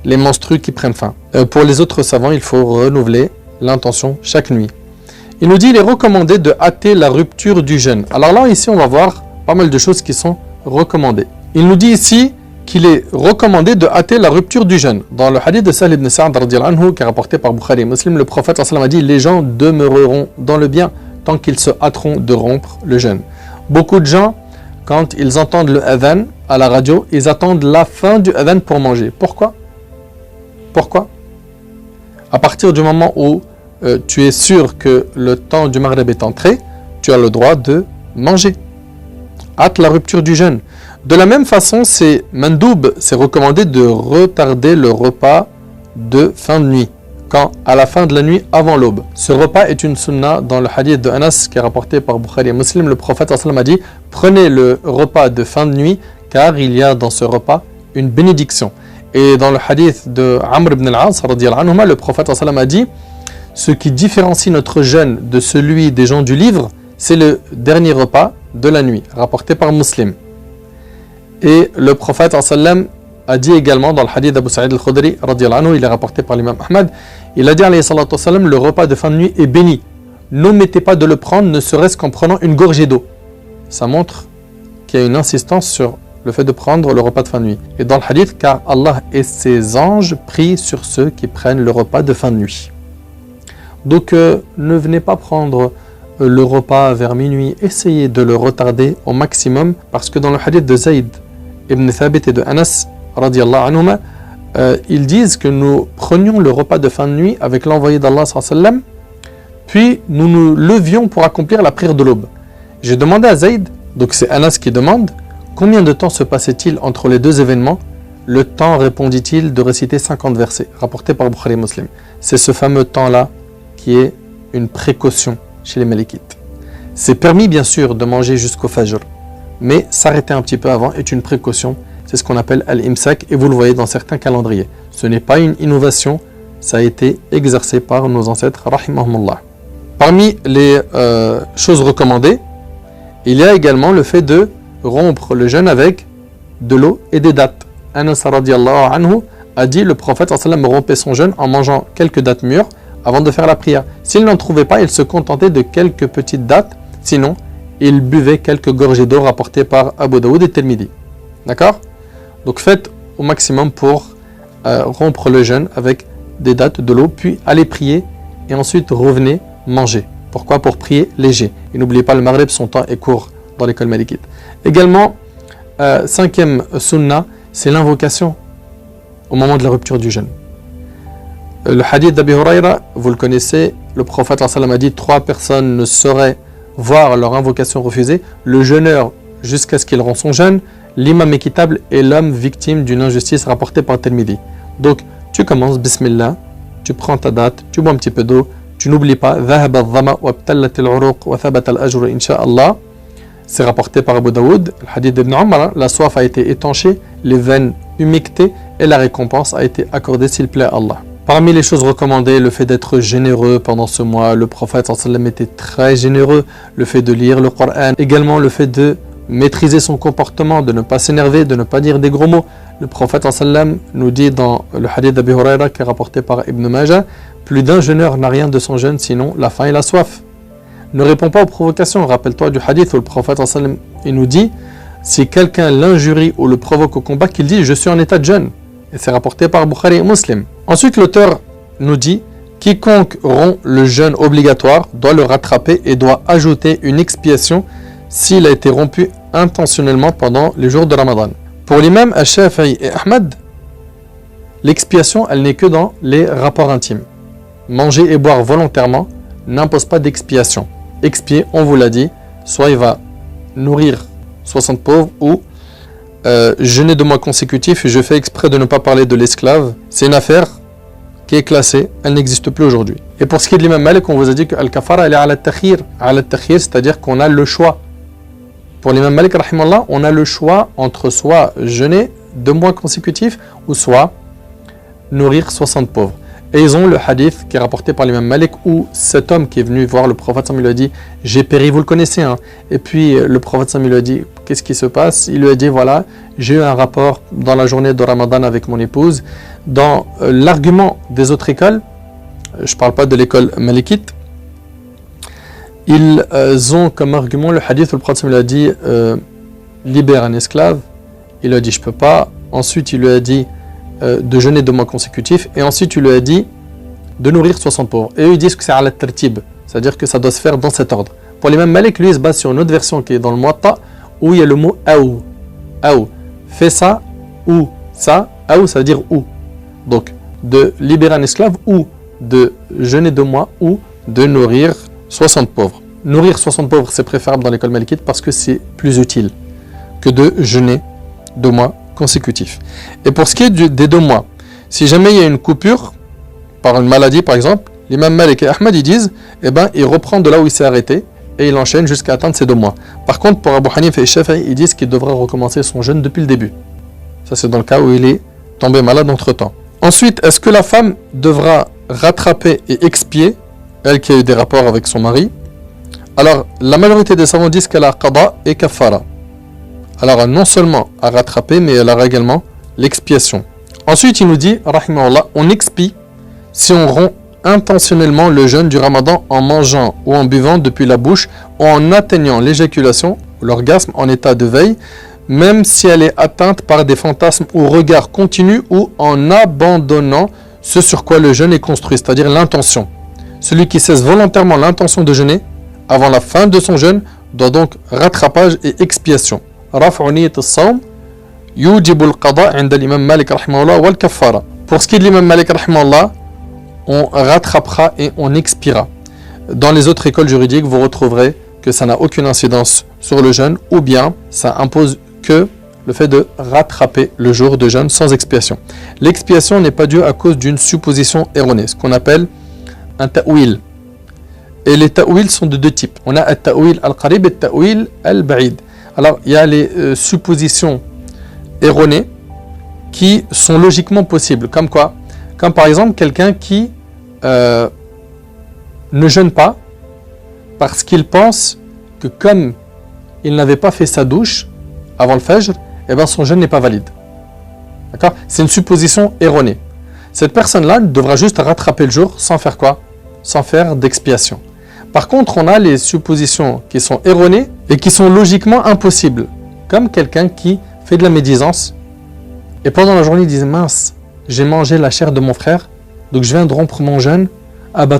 les menstrues qui prennent fin. Pour les autres savants, il faut renouveler l'intention chaque nuit. Il nous dit qu'il est recommandé de hâter la rupture du jeûne. Alors là, ici, on va voir pas mal de choses qui sont recommandées. Il nous dit ici qu'il est recommandé de hâter la rupture du jeûne. Dans le hadith de Sahl ibn Sa'd radiyallahu anhu, qui est rapporté par Bukhari et Muslim, le prophète sallallahu alayhi wa sallam a dit « Les gens demeureront dans le bien tant qu'ils se hâteront de rompre le jeûne. » Beaucoup de gens, quand ils entendent le adhan à la radio, ils attendent la fin du adhan pour manger. Pourquoi ? Pourquoi ? À partir du moment où tu es sûr que le temps du maghrib est entré, tu as le droit de manger. Hâte la rupture du jeûne. De la même façon, c'est mandoub, c'est recommandé de retarder le repas de fin de nuit, quand à la fin de la nuit avant l'aube. Ce repas est une sunna dans le hadith de Anas qui est rapporté par Bukhari et Muslim. Le prophète sallallahu alayhi wa sallam a dit « Prenez le repas de fin de nuit, car il y a dans ce repas une bénédiction. » Et dans le hadith de Amr ibn al-As, le prophète sallallahu alayhi wa sallam a dit « Ce qui différencie notre jeûne de celui des gens du livre, c'est le dernier repas de la nuit, rapporté par Muslim. » Et le prophète sallam a dit également dans le hadith d'Abu Sa'id al-Khudri, il est rapporté par l'imam Ahmad, il a dit alayhi salatu wassalam, le repas de fin de nuit est béni. N'omettez pas de le prendre, ne serait-ce qu'en prenant une gorgée d'eau. Ça montre qu'il y a une insistance sur le fait de prendre le repas de fin de nuit. Et dans le hadith, car Allah et ses anges prient sur ceux qui prennent le repas de fin de nuit. Donc ne venez pas prendre le repas vers minuit, essayez de le retarder au maximum, parce que dans le hadith de Zayd ibn Thabit et de Anas, anhuma, ils disent que nous prenions le repas de fin de nuit avec l'envoyé d'Allah sallam, puis nous nous levions pour accomplir la prière de l'aube. J'ai demandé à Zayd, donc c'est Anas qui demande, combien de temps se passait-il entre les deux événements? Le temps, répondit-il, de réciter 50 versets, rapporté par Bukhari Muslim. C'est ce fameux temps-là qui est une précaution chez les Malikites. C'est permis bien sûr de manger jusqu'au Fajr, mais s'arrêter un petit peu avant est une précaution. C'est ce qu'on appelle al-imsak et vous le voyez dans certains calendriers. Ce n'est pas une innovation, ça a été exercé par nos ancêtres, rahimahumullah. Parmi les choses recommandées, il y a également le fait de rompre le jeûne avec de l'eau et des dattes. Anas radiyallahu anhu a dit le prophète sallam rompait son jeûne en mangeant quelques dattes mûres avant de faire la prière. S'il n'en trouvait pas, il se contentait de quelques petites dattes, sinon il buvait quelques gorgées d'eau rapportées par Abu Daoud et Tirmidhi. D'accord? Donc faites au maximum pour rompre le jeûne avec des dattes, de l'eau, puis allez prier et ensuite revenez manger. Pourquoi? Pour prier léger. Et n'oubliez pas, le maghrib, son temps est court dans l'école malikite. Également, cinquième sunna, c'est l'invocation au moment de la rupture du jeûne. Le hadith d'Abi Huraira, vous le connaissez, le prophète sallam a dit 3 personnes ne sauraient voir leur invocation refusée, le jeûneur jusqu'à ce qu'il rend son jeûne, l'imam équitable et l'homme victime d'une injustice rapportée par Tirmidhi. Donc tu commences, bismillah, tu prends ta date, tu bois un petit peu d'eau, tu n'oublies pas, c'est rapporté par Abu Daoud, le hadith d'Ibn Umar, la soif a été étanchée, les veines humectées et la récompense a été accordée s'il plaît à Allah. Parmi les choses recommandées, le fait d'être généreux pendant ce mois, le prophète sallam était très généreux, le fait de lire le Coran, également le fait de maîtriser son comportement, de ne pas s'énerver, de ne pas dire des gros mots. Le prophète sallam nous dit dans le hadith d'Abi Huraira qui est rapporté par Ibn Majah, plus d'un jeûneur n'a rien de son jeûne sinon la faim et la soif. Ne réponds pas aux provocations. Rappelle-toi du hadith où le prophète sallam il nous dit, si quelqu'un l'injurie ou le provoque au combat, qu'il dit je suis en état de jeûne. Et c'est rapporté par Bukhari et Muslim. Ensuite l'auteur nous dit, quiconque rompt le jeûne obligatoire doit le rattraper et doit ajouter une expiation s'il a été rompu intentionnellement pendant les jours de Ramadan. Pour l'imam Al-Shafi'i et Ahmad, l'expiation, elle n'est que dans les rapports intimes. Manger et boire volontairement n'impose pas d'expiation. Expier, on vous l'a dit, soit il va nourrir 60 pauvres ou jeûner 2 mois consécutifs. Et je fais exprès de ne pas parler de l'esclave. C'est une affaire qui est classée, elle n'existe plus aujourd'hui. Et pour ce qui est de l'imam Malik, on vous a dit que Al-Kafara, elle est à la-takhir, c'est-à-dire qu'on a le choix. Pour l'imam Malik, rahimallah, on a le choix entre soit jeûner 2 mois consécutifs ou soit nourrir 60 pauvres. Et ils ont le hadith qui est rapporté par l'imam Malik où cet homme qui est venu voir le prophète, il lui a dit « J'ai péri, vous le connaissez hein ?» Et puis le prophète, il lui a dit « Qu'est-ce qui se passe ?» Il lui a dit « Voilà, j'ai eu un rapport dans la journée de Ramadan avec mon épouse. » Dans l'argument des autres écoles, je ne parle pas de l'école malikite, ils ont comme argument le hadith où le prophète lui a dit libère un esclave. Il lui a dit je peux pas. Ensuite il lui a dit de jeûner 2 mois consécutifs. Et ensuite il lui a dit de nourrir 60 pauvres. Et eux ils disent que c'est à la tartib, c'est-à-dire que ça doit se faire dans cet ordre. Pour l'imam Malik, lui il se base sur une autre version qui est dans le Muwatta où il y a le mot aou. Aou. Fais ça ou ça. Aou ça veut dire ou. Donc de libérer un esclave ou de jeûner 2 mois ou de nourrir 60 pauvres. Nourrir 60 pauvres, c'est préférable dans l'école malikite parce que c'est plus utile que de jeûner 2 mois consécutifs. Et pour ce qui est des 2 mois, si jamais il y a une coupure, par une maladie par exemple, l'imam Malik et Ahmad ils disent, il reprend de là où il s'est arrêté et il enchaîne jusqu'à atteindre ces 2 mois. Par contre, pour Abu Hanif et Shafi'i, ils disent qu'il devra recommencer son jeûne depuis le début. Ça c'est dans le cas où il est tombé malade entre temps. Ensuite, est-ce que la femme devra rattraper et expier, elle qui a eu des rapports avec son mari? Alors, la majorité des savants disent qu'elle a qada et kafara. Alors, non seulement à rattraper, mais elle a également l'expiation. Ensuite, il nous dit, rahimahullah, on expie si on rompt intentionnellement le jeûne du ramadan en mangeant ou en buvant depuis la bouche ou en atteignant l'éjaculation, l'orgasme en état de veille, même si elle est atteinte par des fantasmes ou regards continus ou en abandonnant ce sur quoi le jeûne est construit, c'est-à-dire l'intention. Celui qui cesse volontairement l'intention de jeûner avant la fin de son jeûne doit donc rattrapage et expiation. Raf'u niyyat as-sawm yujibu al-qada' 'inda l'imam Malik rahimahullah wal kaffara. Pour ce qui est de l'imam Malik rahimahullah, on rattrapera et on expiera. Dans les autres écoles juridiques, vous retrouverez que ça n'a aucune incidence sur le jeûne ou bien ça impose que le fait de rattraper le jour de jeûne sans expiation. L'expiation n'est pas due à cause d'une supposition erronée, ce qu'on appelle un ta'wil. Et les ta'wil sont de 2 types. On a un ta'wil al-qarib et un ta'wil al-ba'id. Alors, il y a les suppositions erronées qui sont logiquement possibles. Comme quoi? Comme par exemple quelqu'un qui ne jeûne pas parce qu'il pense que comme il n'avait pas fait sa douche avant le fajr, son jeûne n'est pas valide. D'accord? C'est une supposition erronée. Cette personne-là devra juste rattraper le jour sans faire quoi? Sans faire d'expiation. Par contre, on a les suppositions qui sont erronées et qui sont logiquement impossibles. Comme quelqu'un qui fait de la médisance et pendant la journée il dit mince, j'ai mangé la chair de mon frère, donc je viens de rompre mon jeûne,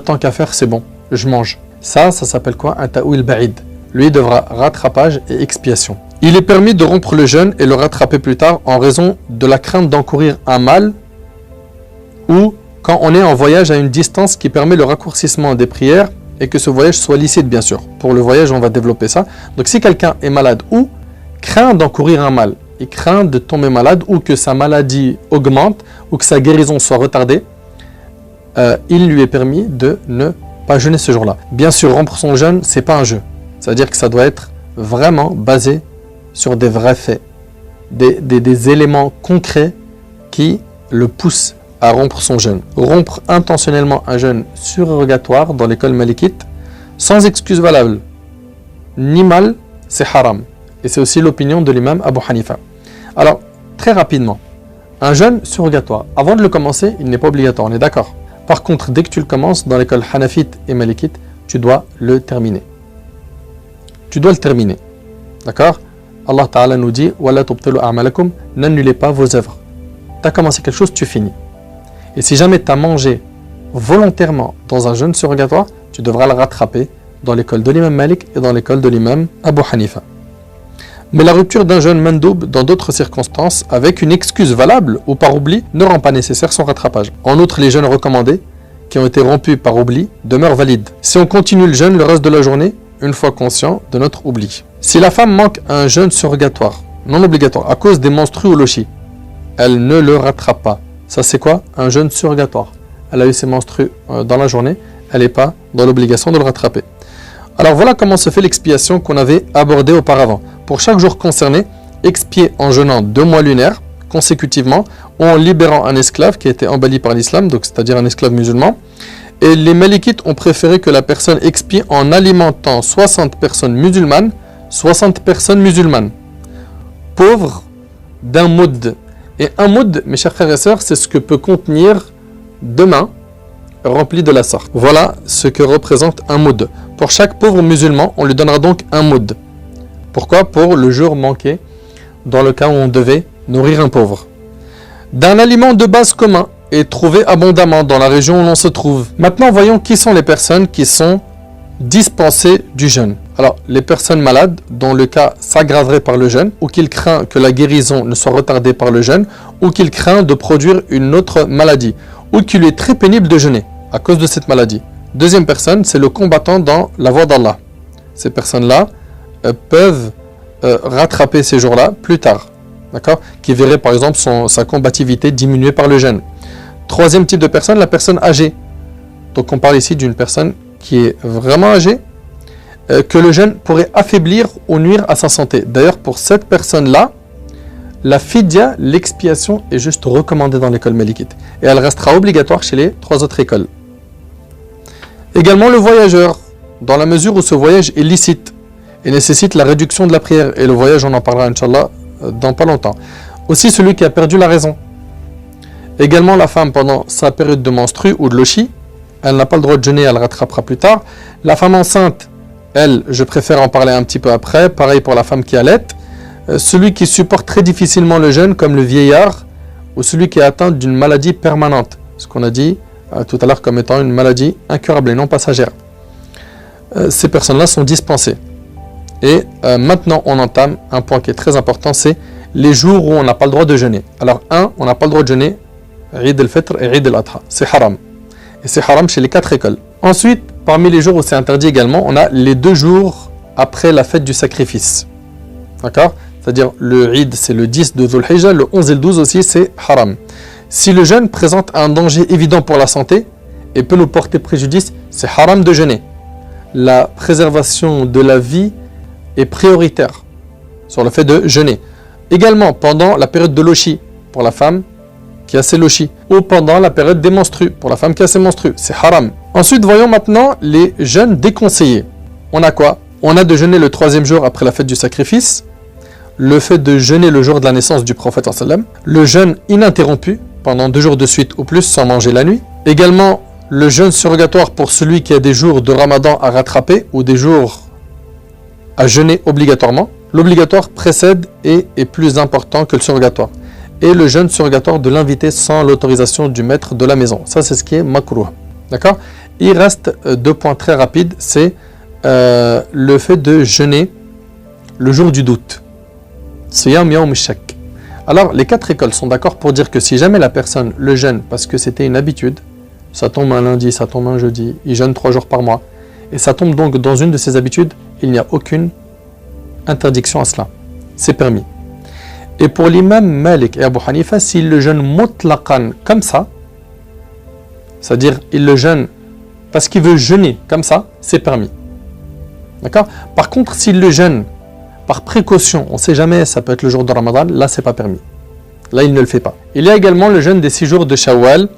tant qu'à faire, c'est bon, je mange. Ça s'appelle quoi? Un ta'wil ba'id. Lui devra rattrapage et expiation. Il est permis de rompre le jeûne et le rattraper plus tard en raison de la crainte d'encourir un mal ou quand on est en voyage à une distance qui permet le raccourcissement des prières et que ce voyage soit licite bien sûr. Pour le voyage, on va développer ça. Donc si quelqu'un est malade ou craint d'encourir un mal, il craint de tomber malade ou que sa maladie augmente ou que sa guérison soit retardée, il lui est permis de ne pas jeûner ce jour-là. Bien sûr, rompre son jeûne, c'est pas un jeu. C'est-à-dire que ça doit être vraiment basé sur des vrais faits, des éléments concrets qui le poussent à rompre son jeûne. Rompre intentionnellement un jeûne surrogatoire dans l'école malikite, sans excuse valable, ni mal, c'est haram. Et c'est aussi l'opinion de l'imam Abu Hanifa. Alors, très rapidement, un jeûne surrogatoire, avant de le commencer, il n'est pas obligatoire, on est d'accord. Par contre, dès que tu le commences, dans l'école Hanafite et Malikite, tu dois le terminer. Tu dois le terminer. D'accord? Allah Ta'ala nous dit « Wala tubtilu a'malakum » n'annulez pas vos œuvres. Tu as commencé quelque chose, tu finis. Et si jamais tu as mangé volontairement dans un jeûne surrogatoire, tu devras le rattraper dans l'école de l'imam Malik et dans l'école de l'imam Abu Hanifa. Mais la rupture d'un jeûne mandoub dans d'autres circonstances, avec une excuse valable ou par oubli, ne rend pas nécessaire son rattrapage. En outre, les jeûnes recommandés, qui ont été rompus par oubli, demeurent valides. Si on continue le jeûne le reste de la journée, une fois conscient de notre oubli. Si la femme manque un jeûne surrogatoire, non obligatoire, à cause des menstrues ou lochis, elle ne le rattrape pas. Ça c'est quoi? Un jeûne surrogatoire. Elle a eu ses menstrues dans la journée, elle n'est pas dans l'obligation de le rattraper. Alors voilà comment se fait l'expiation qu'on avait abordée auparavant. Pour chaque jour concerné, expier en jeûnant 2 mois lunaires consécutivement ou en libérant un esclave qui a été embelli par l'islam, donc c'est-à-dire un esclave musulman. Et les Malikites ont préféré que la personne expie en alimentant 60 personnes musulmanes, pauvres d'un moud. Et un moud, mes chers frères et sœurs, c'est ce que peut contenir 2 mains remplies de la sorte. Voilà ce que représente un moud. Pour chaque pauvre musulman, on lui donnera donc un moud. Pourquoi? Pour le jour manqué, dans le cas où on devait nourrir un pauvre. D'un aliment de base commun et trouvé abondamment dans la région où l'on se trouve. Maintenant, voyons qui sont les personnes qui sont dispensées du jeûne. Alors, les personnes malades, dont le cas s'aggraverait par le jeûne, ou qu'il craint que la guérison ne soit retardée par le jeûne, ou qu'il craint de produire une autre maladie, ou qu'il lui est très pénible de jeûner à cause de cette maladie. Deuxième personne, c'est le combattant dans la voie d'Allah. Ces personnes-là peuvent rattraper ces jours-là plus tard, d'accord, qui verrait par exemple sa combativité diminuée par le jeûne. Troisième type de personne, la personne âgée. Donc on parle ici d'une personne qui est vraiment âgée, que le jeûne pourrait affaiblir ou nuire à sa santé. D'ailleurs, pour cette personne-là, la fidya, l'expiation, est juste recommandée dans l'école malikite. Et elle restera obligatoire chez les 3 autres écoles. Également le voyageur, dans la mesure où ce voyage est licite et nécessite la réduction de la prière. Et le voyage, on en parlera, Inch'Allah, dans pas longtemps. Aussi celui qui a perdu la raison. Également la femme pendant sa période de menstrue ou de lochi, elle n'a pas le droit de jeûner, elle rattrapera plus tard. La femme enceinte, elle, je préfère en parler un petit peu après. Pareil pour la femme qui allait. Celui qui supporte très difficilement le jeûne, comme le vieillard, ou celui qui est atteint d'une maladie permanente. Ce qu'on a dit tout à l'heure comme étant une maladie incurable et non passagère. Ces personnes-là sont dispensées. Et maintenant, on entame un point qui est très important, c'est les jours où on n'a pas le droit de jeûner. Alors, on n'a pas le droit de jeûner Eid al-Fitr et Eid al-Adha. C'est haram. Et c'est haram chez les 4 écoles. Ensuite, parmi les jours où c'est interdit également, on a les 2 jours après la fête du sacrifice. D'accord? C'est-à-dire le Eid, c'est le 10 de Dhul Hijjah, le 11 et le 12 aussi, c'est haram. Si le jeûne présente un danger évident pour la santé et peut nous porter préjudice, c'est haram de jeûner. La préservation de la vie est prioritaire sur le fait de jeûner. Également, pendant la période de lochi, pour la femme qui a ses lochis, ou pendant la période des menstrues, pour la femme qui a ses menstrues, c'est haram. Ensuite, voyons maintenant les jeûnes déconseillés. On a quoi? On a de jeûner le 3e jour après la fête du sacrifice, le fait de jeûner le jour de la naissance du prophète, le jeûne ininterrompu, pendant 2 jours de suite ou plus, sans manger la nuit. Également, le jeûne surrogatoire pour celui qui a des jours de ramadan à rattraper, ou des jours à jeûner obligatoirement. L'obligatoire précède et est plus important que le surrogatoire. Et le jeûne surrogatoire de l'invité sans l'autorisation du maître de la maison. Ça, c'est ce qui est makrouh. D'accord? Il reste 2 points très rapides. C'est le fait de jeûner le jour du doute. Siyam yawm ash-shak. Alors, les 4 écoles sont d'accord pour dire que si jamais la personne le jeûne parce que c'était une habitude, ça tombe un lundi, ça tombe un jeudi, il jeûne 3 jours par mois, et ça tombe donc dans une de ses habitudes, il n'y a aucune interdiction à cela. C'est permis. Et pour l'imam Malik et Abu Hanifa, s'il le jeûne mutlaqan comme ça, c'est-à-dire il le jeûne parce qu'il veut jeûner comme ça, c'est permis. D'accord? Par contre, s'il le jeûne par précaution, on ne sait jamais, ça peut être le jour de Ramadan, là c'est pas permis. Là il ne le fait pas. Il y a également le jeûne des 6 jours de Shawwal,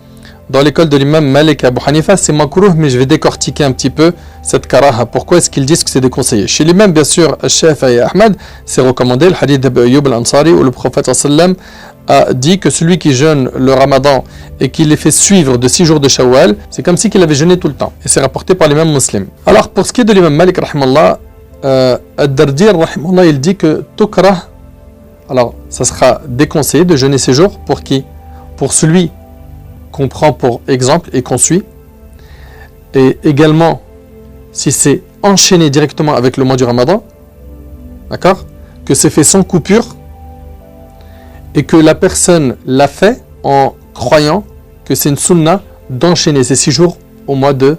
dans l'école de l'imam Malik et Abu Hanifa, c'est makrouh, mais je vais décortiquer un petit peu cette karaha. Pourquoi est-ce qu'ils disent que c'est déconseillé? Chez l'imam, bien sûr, Shafi'i et Ahmad, c'est recommandé, le hadith d'Abu Ayyub al-Ansari, où le prophète sallam a dit que celui qui jeûne le ramadan et qui les fait suivre de 6 jours de Shawwal, c'est comme si qu'il avait jeûné tout le temps. Et c'est rapporté par l'imam muslim. Alors, pour ce qui est de l'imam Malik, rahimallah, Ad-Dardir, rahimallah, il dit que tukrah, alors ça sera déconseillé de jeûner ces jours. Pour qui? Pour celui qu'on prend pour exemple et qu'on suit. Et également, si c'est enchaîné directement avec le mois du ramadan, d'accord, que c'est fait sans coupure, et que la personne l'a fait en croyant que c'est une sunna d'enchaîner ces 6 jours au mois de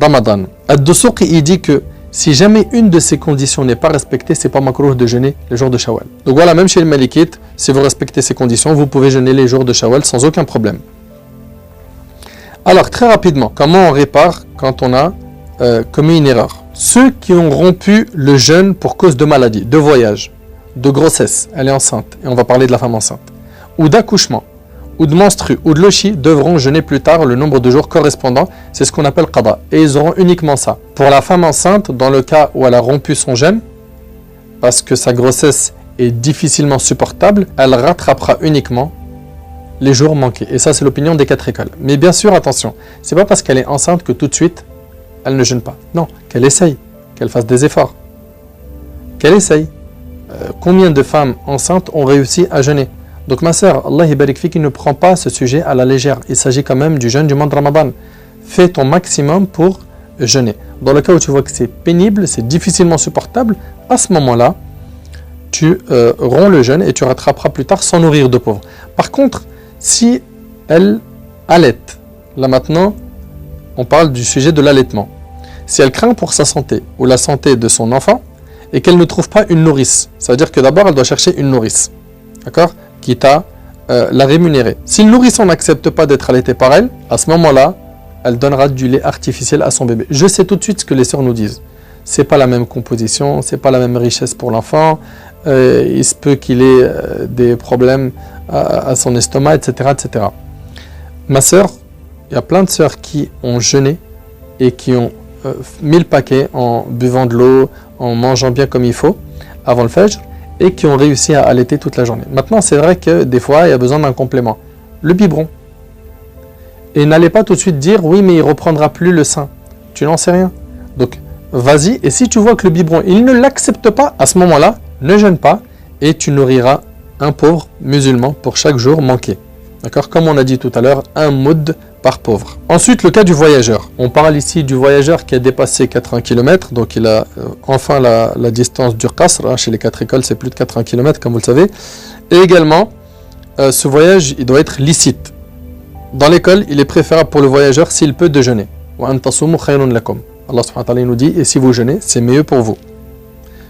Ramadan. Ad-Dusuqi, il dit que si jamais une de ces conditions n'est pas respectée, c'est pas makrouh de jeûner les jours de Shawwal. Donc voilà, même chez les Malikites, si vous respectez ces conditions, vous pouvez jeûner les jours de Shawwal sans aucun problème. Alors, très rapidement, comment on répare quand on a commis une erreur? Ceux qui ont rompu le jeûne pour cause de maladie, de voyage, de grossesse, elle est enceinte, et on va parler de la femme enceinte, ou d'accouchement, ou de menstru, ou de lochi, devront jeûner plus tard le nombre de jours correspondant, c'est ce qu'on appelle qada, et ils auront uniquement ça. Pour la femme enceinte, dans le cas où elle a rompu son jeûne, parce que sa grossesse est difficilement supportable, elle rattrapera uniquement les jours manqués. Et ça, c'est l'opinion des 4 écoles. Mais bien sûr, attention, c'est pas parce qu'elle est enceinte que tout de suite, elle ne jeûne pas. Non, qu'elle essaye, qu'elle fasse des efforts. Qu'elle essaye. Combien de femmes enceintes ont réussi à jeûner? Donc ma sœur, Allah barik fik, ne prend pas ce sujet à la légère. Il s'agit quand même du jeûne du mois de Ramadan. Fais ton maximum pour jeûner. Dans le cas où tu vois que c'est pénible, c'est difficilement supportable, à ce moment-là, tu romps le jeûne et tu rattraperas plus tard sans nourrir de pauvres. Par contre, si elle allaite, là maintenant, on parle du sujet de l'allaitement. Si elle craint pour sa santé ou la santé de son enfant et qu'elle ne trouve pas une nourrice, ça veut dire que d'abord elle doit chercher une nourrice, d'accord, quitte à la rémunérer. Si le nourrisson n'accepte pas d'être allaité par elle, à ce moment-là, elle donnera du lait artificiel à son bébé. Je sais tout de suite ce que les sœurs nous disent. C'est pas la même composition, c'est pas la même richesse pour l'enfant. Il se peut qu'il ait des problèmes à son estomac, etc., etc. Ma sœur, il y a plein de sœurs qui ont jeûné et qui ont mis le paquet en buvant de l'eau, en mangeant bien comme il faut avant le fajr, et qui ont réussi à allaiter toute la journée. Maintenant, c'est vrai que des fois, il y a besoin d'un complément. Le biberon. Et n'allez pas tout de suite dire, oui, mais il ne reprendra plus le sein. Tu n'en sais rien. Donc, vas-y, et si tu vois que le biberon, il ne l'accepte pas, à ce moment-là, ne jeûne pas, et tu nourriras un pauvre musulman pour chaque jour manqué. D'accord? Comme on a dit tout à l'heure, un moud par pauvre. Ensuite, le cas du voyageur. On parle ici du voyageur qui a dépassé 80 km, donc il a enfin la distance du qasr. Chez les 4 écoles, c'est plus de 80 km, comme vous le savez. Et également, ce voyage, il doit être licite. Dans l'école, il est préférable pour le voyageur s'il peut de jeûner. Allah subhanahu wa ta'ala nous dit, et si vous jeûnez, c'est mieux pour vous.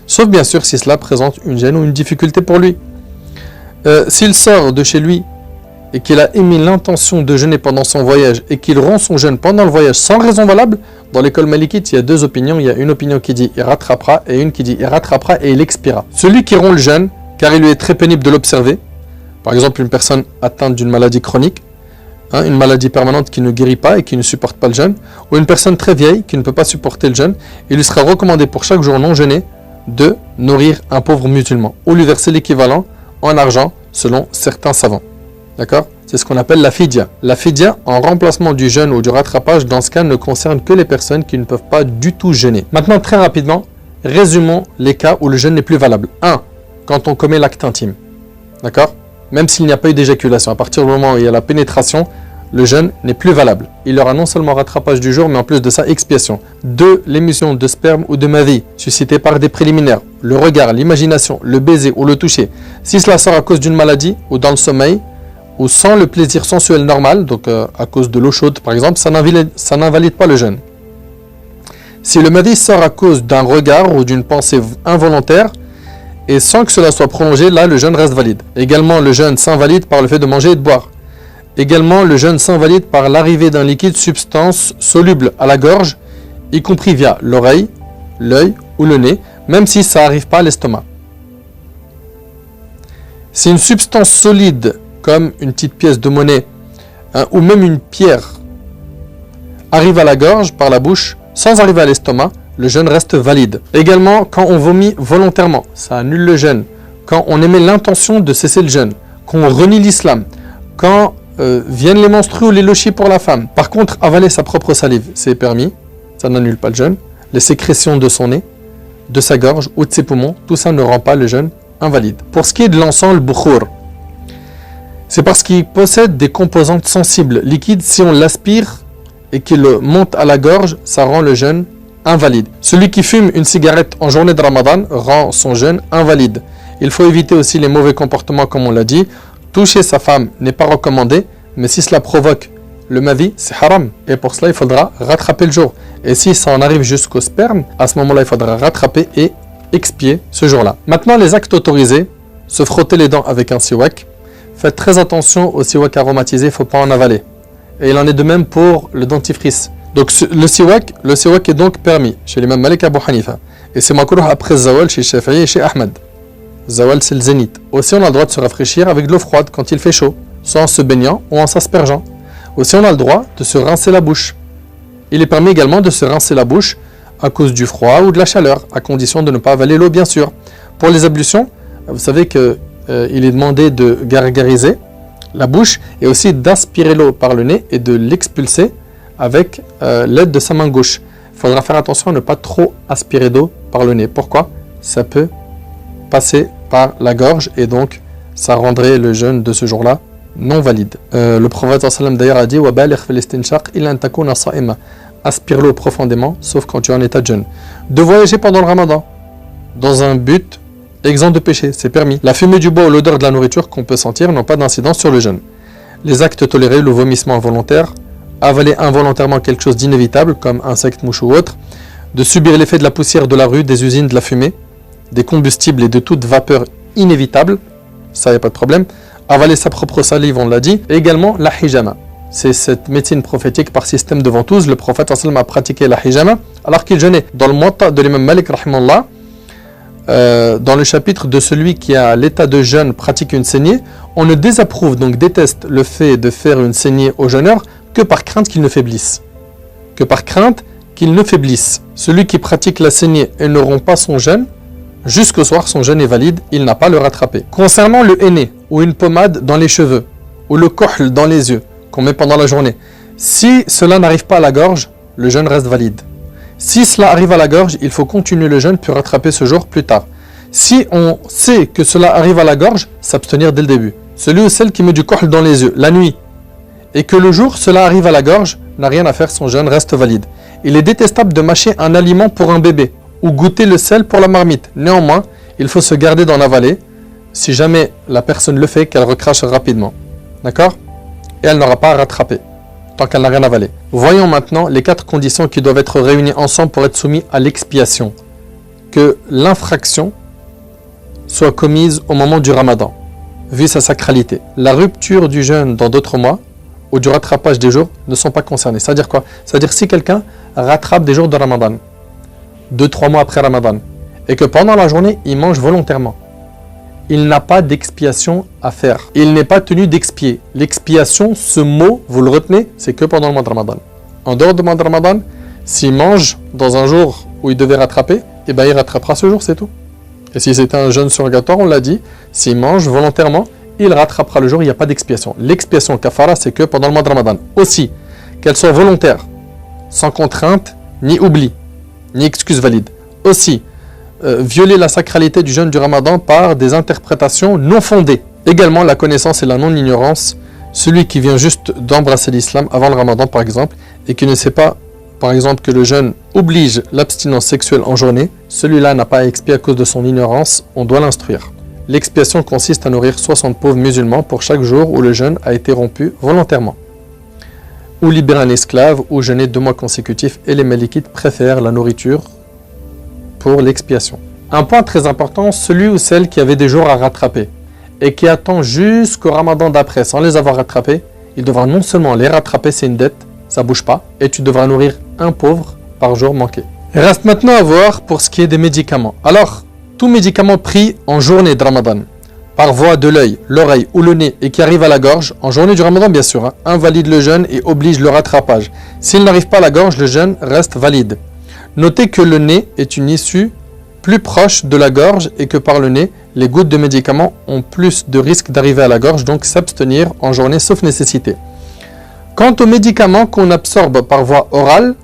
Sauf bien sûr si cela présente une gêne ou une difficulté pour lui. S'il sort de chez lui et qu'il a émis l'intention de jeûner pendant son voyage et qu'il rompt son jeûne pendant le voyage sans raison valable, dans l'école malikite, il y a 2 opinions. Il y a une opinion qui dit il rattrapera et une qui dit il rattrapera et il expira. Celui qui rompt le jeûne, car il lui est très pénible de l'observer, par exemple une personne atteinte d'une maladie chronique, une maladie permanente qui ne guérit pas et qui ne supporte pas le jeûne, ou une personne très vieille qui ne peut pas supporter le jeûne, il lui sera recommandé pour chaque jour non jeûné de nourrir un pauvre musulman ou lui verser l'équivalent en argent selon certains savants. D'accord? C'est ce qu'on appelle la fidya. La fidya, en remplacement du jeûne ou du rattrapage, dans ce cas, ne concerne que les personnes qui ne peuvent pas du tout jeûner. Maintenant, très rapidement, résumons les cas où le jeûne n'est plus valable. 1. Quand on commet l'acte intime. D'accord? Même s'il n'y a pas eu d'éjaculation, à partir du moment où il y a la pénétration, le jeûne n'est plus valable. Il aura non seulement rattrapage du jour, mais en plus de ça, expiation. 2. L'émission de sperme ou de mavi, suscitée par des préliminaires, le regard, l'imagination, le baiser ou le toucher. Si cela sort à cause d'une maladie ou dans le sommeil, ou sans le plaisir sensuel normal, donc à cause de l'eau chaude par exemple, ça n'invalide pas le jeûne. Si le mavi sort à cause d'un regard ou d'une pensée involontaire, et sans que cela soit prolongé, là le jeûne reste valide. Également, le jeûne s'invalide par le fait de manger et de boire. Également, le jeûne s'invalide par l'arrivée d'un liquide substance soluble à la gorge, y compris via l'oreille, l'œil ou le nez, même si ça n'arrive pas à l'estomac. Si une substance solide, comme une petite pièce de monnaie, hein, ou même une pierre arrive à la gorge par la bouche sans arriver à l'estomac, le jeûne reste valide. Également, quand on vomit volontairement, ça annule le jeûne. Quand on émet l'intention de cesser le jeûne, qu'on renie l'islam, quand viennent les menstrues ou les lochis pour la femme. Par contre, avaler sa propre salive, c'est permis, ça n'annule pas le jeûne. Les sécrétions de son nez, de sa gorge ou de ses poumons, tout ça ne rend pas le jeûne invalide. Pour ce qui est de l'encens, le bukhour, c'est parce qu'il possède des composantes sensibles, liquides. Si on l'aspire et qu'il monte à la gorge, ça rend le jeûne invalide. Celui qui fume une cigarette en journée de Ramadan rend son jeûne invalide. Il faut éviter aussi les mauvais comportements, comme on l'a dit. Toucher sa femme n'est pas recommandé, mais si cela provoque le mavi, c'est haram. Et pour cela, il faudra rattraper le jour. Et si ça en arrive jusqu'au sperme, à ce moment-là, il faudra rattraper et expier ce jour-là. Maintenant, les actes autorisés, se frotter les dents avec un siwak. Faites très attention au siwak aromatisé, il ne faut pas en avaler. Et il en est de même pour le dentifrice. Donc le siwak est donc permis chez l'imam Malik Abu Hanifa. Et c'est makrouh après Zawal chez Shafi'i et chez Ahmed. Zawal, c'est le zénith. Aussi, on a le droit de se rafraîchir avec de l'eau froide quand il fait chaud, soit en se baignant ou en s'aspergeant. Aussi, on a le droit de se rincer la bouche. Il est permis également de se rincer la bouche à cause du froid ou de la chaleur, à condition de ne pas avaler l'eau, bien sûr. Pour les ablutions, vous savez qu'il est demandé de gargariser la bouche et aussi d'aspirer l'eau par le nez et de l'expulser avec l'aide de sa main gauche. Il faudra faire attention à ne pas trop aspirer d'eau par le nez. Pourquoi? Ça peut passer par la gorge et donc ça rendrait le jeûne de ce jour-là non valide. Le prophète d'ailleurs a dit aspire l'eau profondément, sauf quand tu es en état de jeûne. De voyager pendant le ramadan, dans un but exempt de péché, c'est permis. La fumée du bois ou l'odeur de la nourriture qu'on peut sentir n'ont pas d'incidence sur le jeûne. Les actes tolérés, le vomissement involontaire, avaler involontairement quelque chose d'inévitable, comme insecte, mouche ou autre, de subir l'effet de la poussière de la rue, des usines, de la fumée, des combustibles et de toute vapeur inévitable, ça y a pas de problème. Avaler sa propre salive, on l'a dit. Et également la hijama. C'est cette médecine prophétique par système de ventouse. Le prophète a pratiqué la hijama alors qu'il jeûnait. Dans le Muwatta de l'imam Malik, rahimallah, dans le chapitre de celui qui a l'état de jeûne pratique une saignée, on ne désapprouve, donc déteste le fait de faire une saignée au jeûneur que par crainte qu'il ne faiblisse. Que par crainte qu'il ne faiblisse. Celui qui pratique la saignée et ne rompt pas son jeûne, jusqu'au soir, son jeûne est valide, il n'a pas à le rattraper. Concernant le henné, ou une pommade dans les cheveux, ou le kohl dans les yeux, qu'on met pendant la journée, si cela n'arrive pas à la gorge, le jeûne reste valide. Si cela arrive à la gorge, il faut continuer le jeûne puis rattraper ce jour plus tard. Si on sait que cela arrive à la gorge, s'abstenir dès le début. Celui ou celle qui met du kohl dans les yeux, la nuit, et que le jour cela arrive à la gorge, n'a rien à faire, son jeûne reste valide. Il est détestable de mâcher un aliment pour un bébé, ou goûter le sel pour la marmite. Néanmoins, il faut se garder d'en avaler, si jamais la personne le fait, qu'elle recrache rapidement. D'accord? Et elle n'aura pas à rattraper, tant qu'elle n'a rien avalé. Voyons maintenant les 4 conditions qui doivent être réunies ensemble pour être soumis à l'expiation. Que l'infraction soit commise au moment du ramadan, vu sa sacralité. La rupture du jeûne dans d'autres mois, ou du rattrapage des jours, ne sont pas concernés. C'est-à-dire quoi? C'est-à-dire si quelqu'un rattrape des jours de ramadan, 2-3 mois après ramadan, et que pendant la journée, il mange volontairement, il n'a pas d'expiation à faire. Il n'est pas tenu d'expier. L'expiation, ce mot, vous le retenez, c'est que pendant le mois de Ramadan. En dehors du mois de Ramadan, s'il mange dans un jour où il devait rattraper, eh ben il rattrapera ce jour, c'est tout. Et si c'était un jeûne surrogatoire, on l'a dit, s'il mange volontairement, il rattrapera le jour, il n'y a pas d'expiation. L'expiation kafara, c'est que pendant le mois de Ramadan. Aussi, qu'elle soit volontaire, sans contrainte, ni oubli, ni excuse valide. Aussi, violer la sacralité du jeûne du ramadan par des interprétations non fondées. Également la connaissance et la non-ignorance. Celui qui vient juste d'embrasser l'islam avant le ramadan par exemple, et qui ne sait pas par exemple que le jeûne oblige l'abstinence sexuelle en journée, celui-là n'a pas à expier à cause de son ignorance, on doit l'instruire. L'expiation consiste à nourrir 60 pauvres musulmans pour chaque jour où le jeûne a été rompu volontairement. Ou libérer un esclave, ou jeûner 2 mois consécutifs, et les malikites préfèrent la nourriture pour l'expiation. Un point très important, celui ou celle qui avait des jours à rattraper et qui attend jusqu'au ramadan d'après sans les avoir rattrapés, il devra non seulement les rattraper, c'est une dette, ça bouge pas, et tu devras nourrir un pauvre par jour manqué. Il reste maintenant à voir pour ce qui est des médicaments. Alors, tout médicament pris en journée de ramadan, par voie de l'œil, l'oreille ou le nez et qui arrive à la gorge, en journée du Ramadan bien sûr, invalide le jeûne et oblige le rattrapage. S'il n'arrive pas à la gorge, le jeûne reste valide. Notez que le nez est une issue plus proche de la gorge et que par le nez, les gouttes de médicaments ont plus de risque d'arriver à la gorge, donc s'abstenir en journée sauf nécessité. Quant aux médicaments qu'on absorbe par voie orale,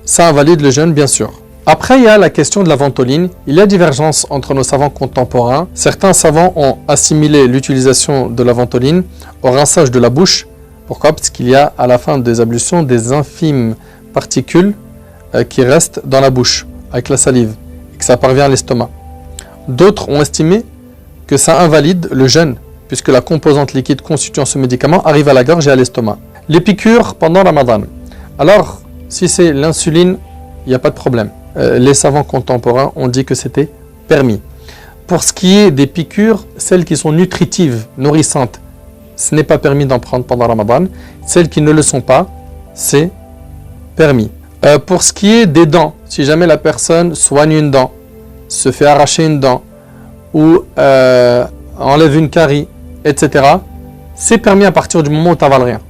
ça invalide le jeûne bien sûr. Après, il y a la question de la ventoline. Il y a divergence entre nos savants contemporains. Certains savants ont assimilé l'utilisation de la ventoline au rinçage de la bouche. Pourquoi? Parce qu'il y a à la fin des ablutions des infimes particules qui restent dans la bouche avec la salive et que ça parvient à l'estomac. D'autres ont estimé que ça invalide le jeûne puisque la composante liquide constituant ce médicament arrive à la gorge et à l'estomac. Les piqûres pendant Ramadan. Alors, si c'est l'insuline, il n'y a pas de problème. Les savants contemporains ont dit que c'était permis. Pour ce qui est des piqûres, celles qui sont nutritives, nourrissantes, ce n'est pas permis d'en prendre pendant Ramadan. Celles qui ne le sont pas, c'est permis. Pour ce qui est des dents, si jamais la personne soigne une dent, se fait arracher une dent ou enlève une carie, etc., c'est permis à partir du moment où tu n'avales rien.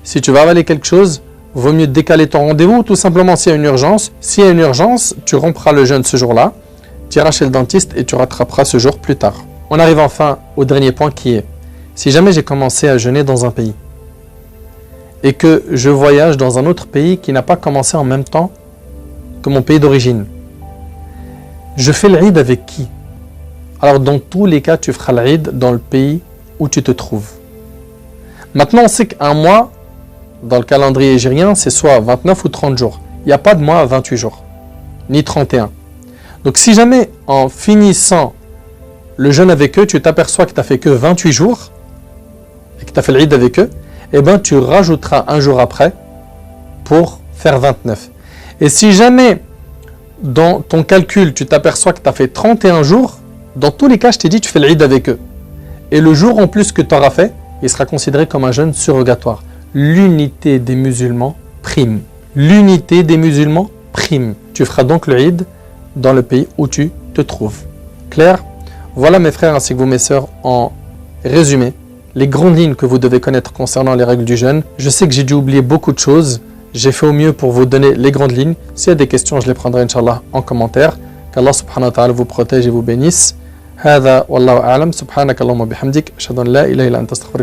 Si tu vas avaler quelque chose, vaut mieux décaler ton rendez-vous, tout simplement s'il y a une urgence. S'il y a une urgence, tu rompras le jeûne ce jour-là, tu iras chez le dentiste et tu rattraperas ce jour plus tard. On arrive enfin au dernier point qui est, si jamais j'ai commencé à jeûner dans un pays et que je voyage dans un autre pays qui n'a pas commencé en même temps que mon pays d'origine, je fais l'Eid avec qui? Alors dans tous les cas, tu feras l'Eid dans le pays où tu te trouves. Maintenant, on sait qu'un mois, dans le calendrier hégirien, c'est soit 29 ou 30 jours. Il n'y a pas de mois à 28 jours, ni 31. Donc si jamais en finissant le jeûne avec eux, tu t'aperçois que tu n'as fait que 28 jours et que tu as fait l'Eid avec eux, eh bien tu rajouteras un jour après pour faire 29. Et si jamais dans ton calcul, tu t'aperçois que tu as fait 31 jours, dans tous les cas, je t'ai dit, tu fais l'Eid avec eux. Et le jour en plus que tu auras fait, il sera considéré comme un jeûne surrogatoire. L'unité des musulmans prime. L'unité des musulmans prime. Tu feras donc le Eid dans le pays où tu te trouves. Clair? Voilà mes frères ainsi que vous mes sœurs en résumé les grandes lignes que vous devez connaître concernant les règles du jeûne. Je sais que j'ai dû oublier beaucoup de choses. J'ai fait au mieux pour vous donner les grandes lignes. S'il y a des questions, je les prendrai Inch'Allah en commentaire. Qu'Allah subhanahu wa ta'ala vous protège et vous bénisse. هذا والله أعلم سبحانك اللهم وبحمدك أشهد أن لا إله إلا أنت أستغفرك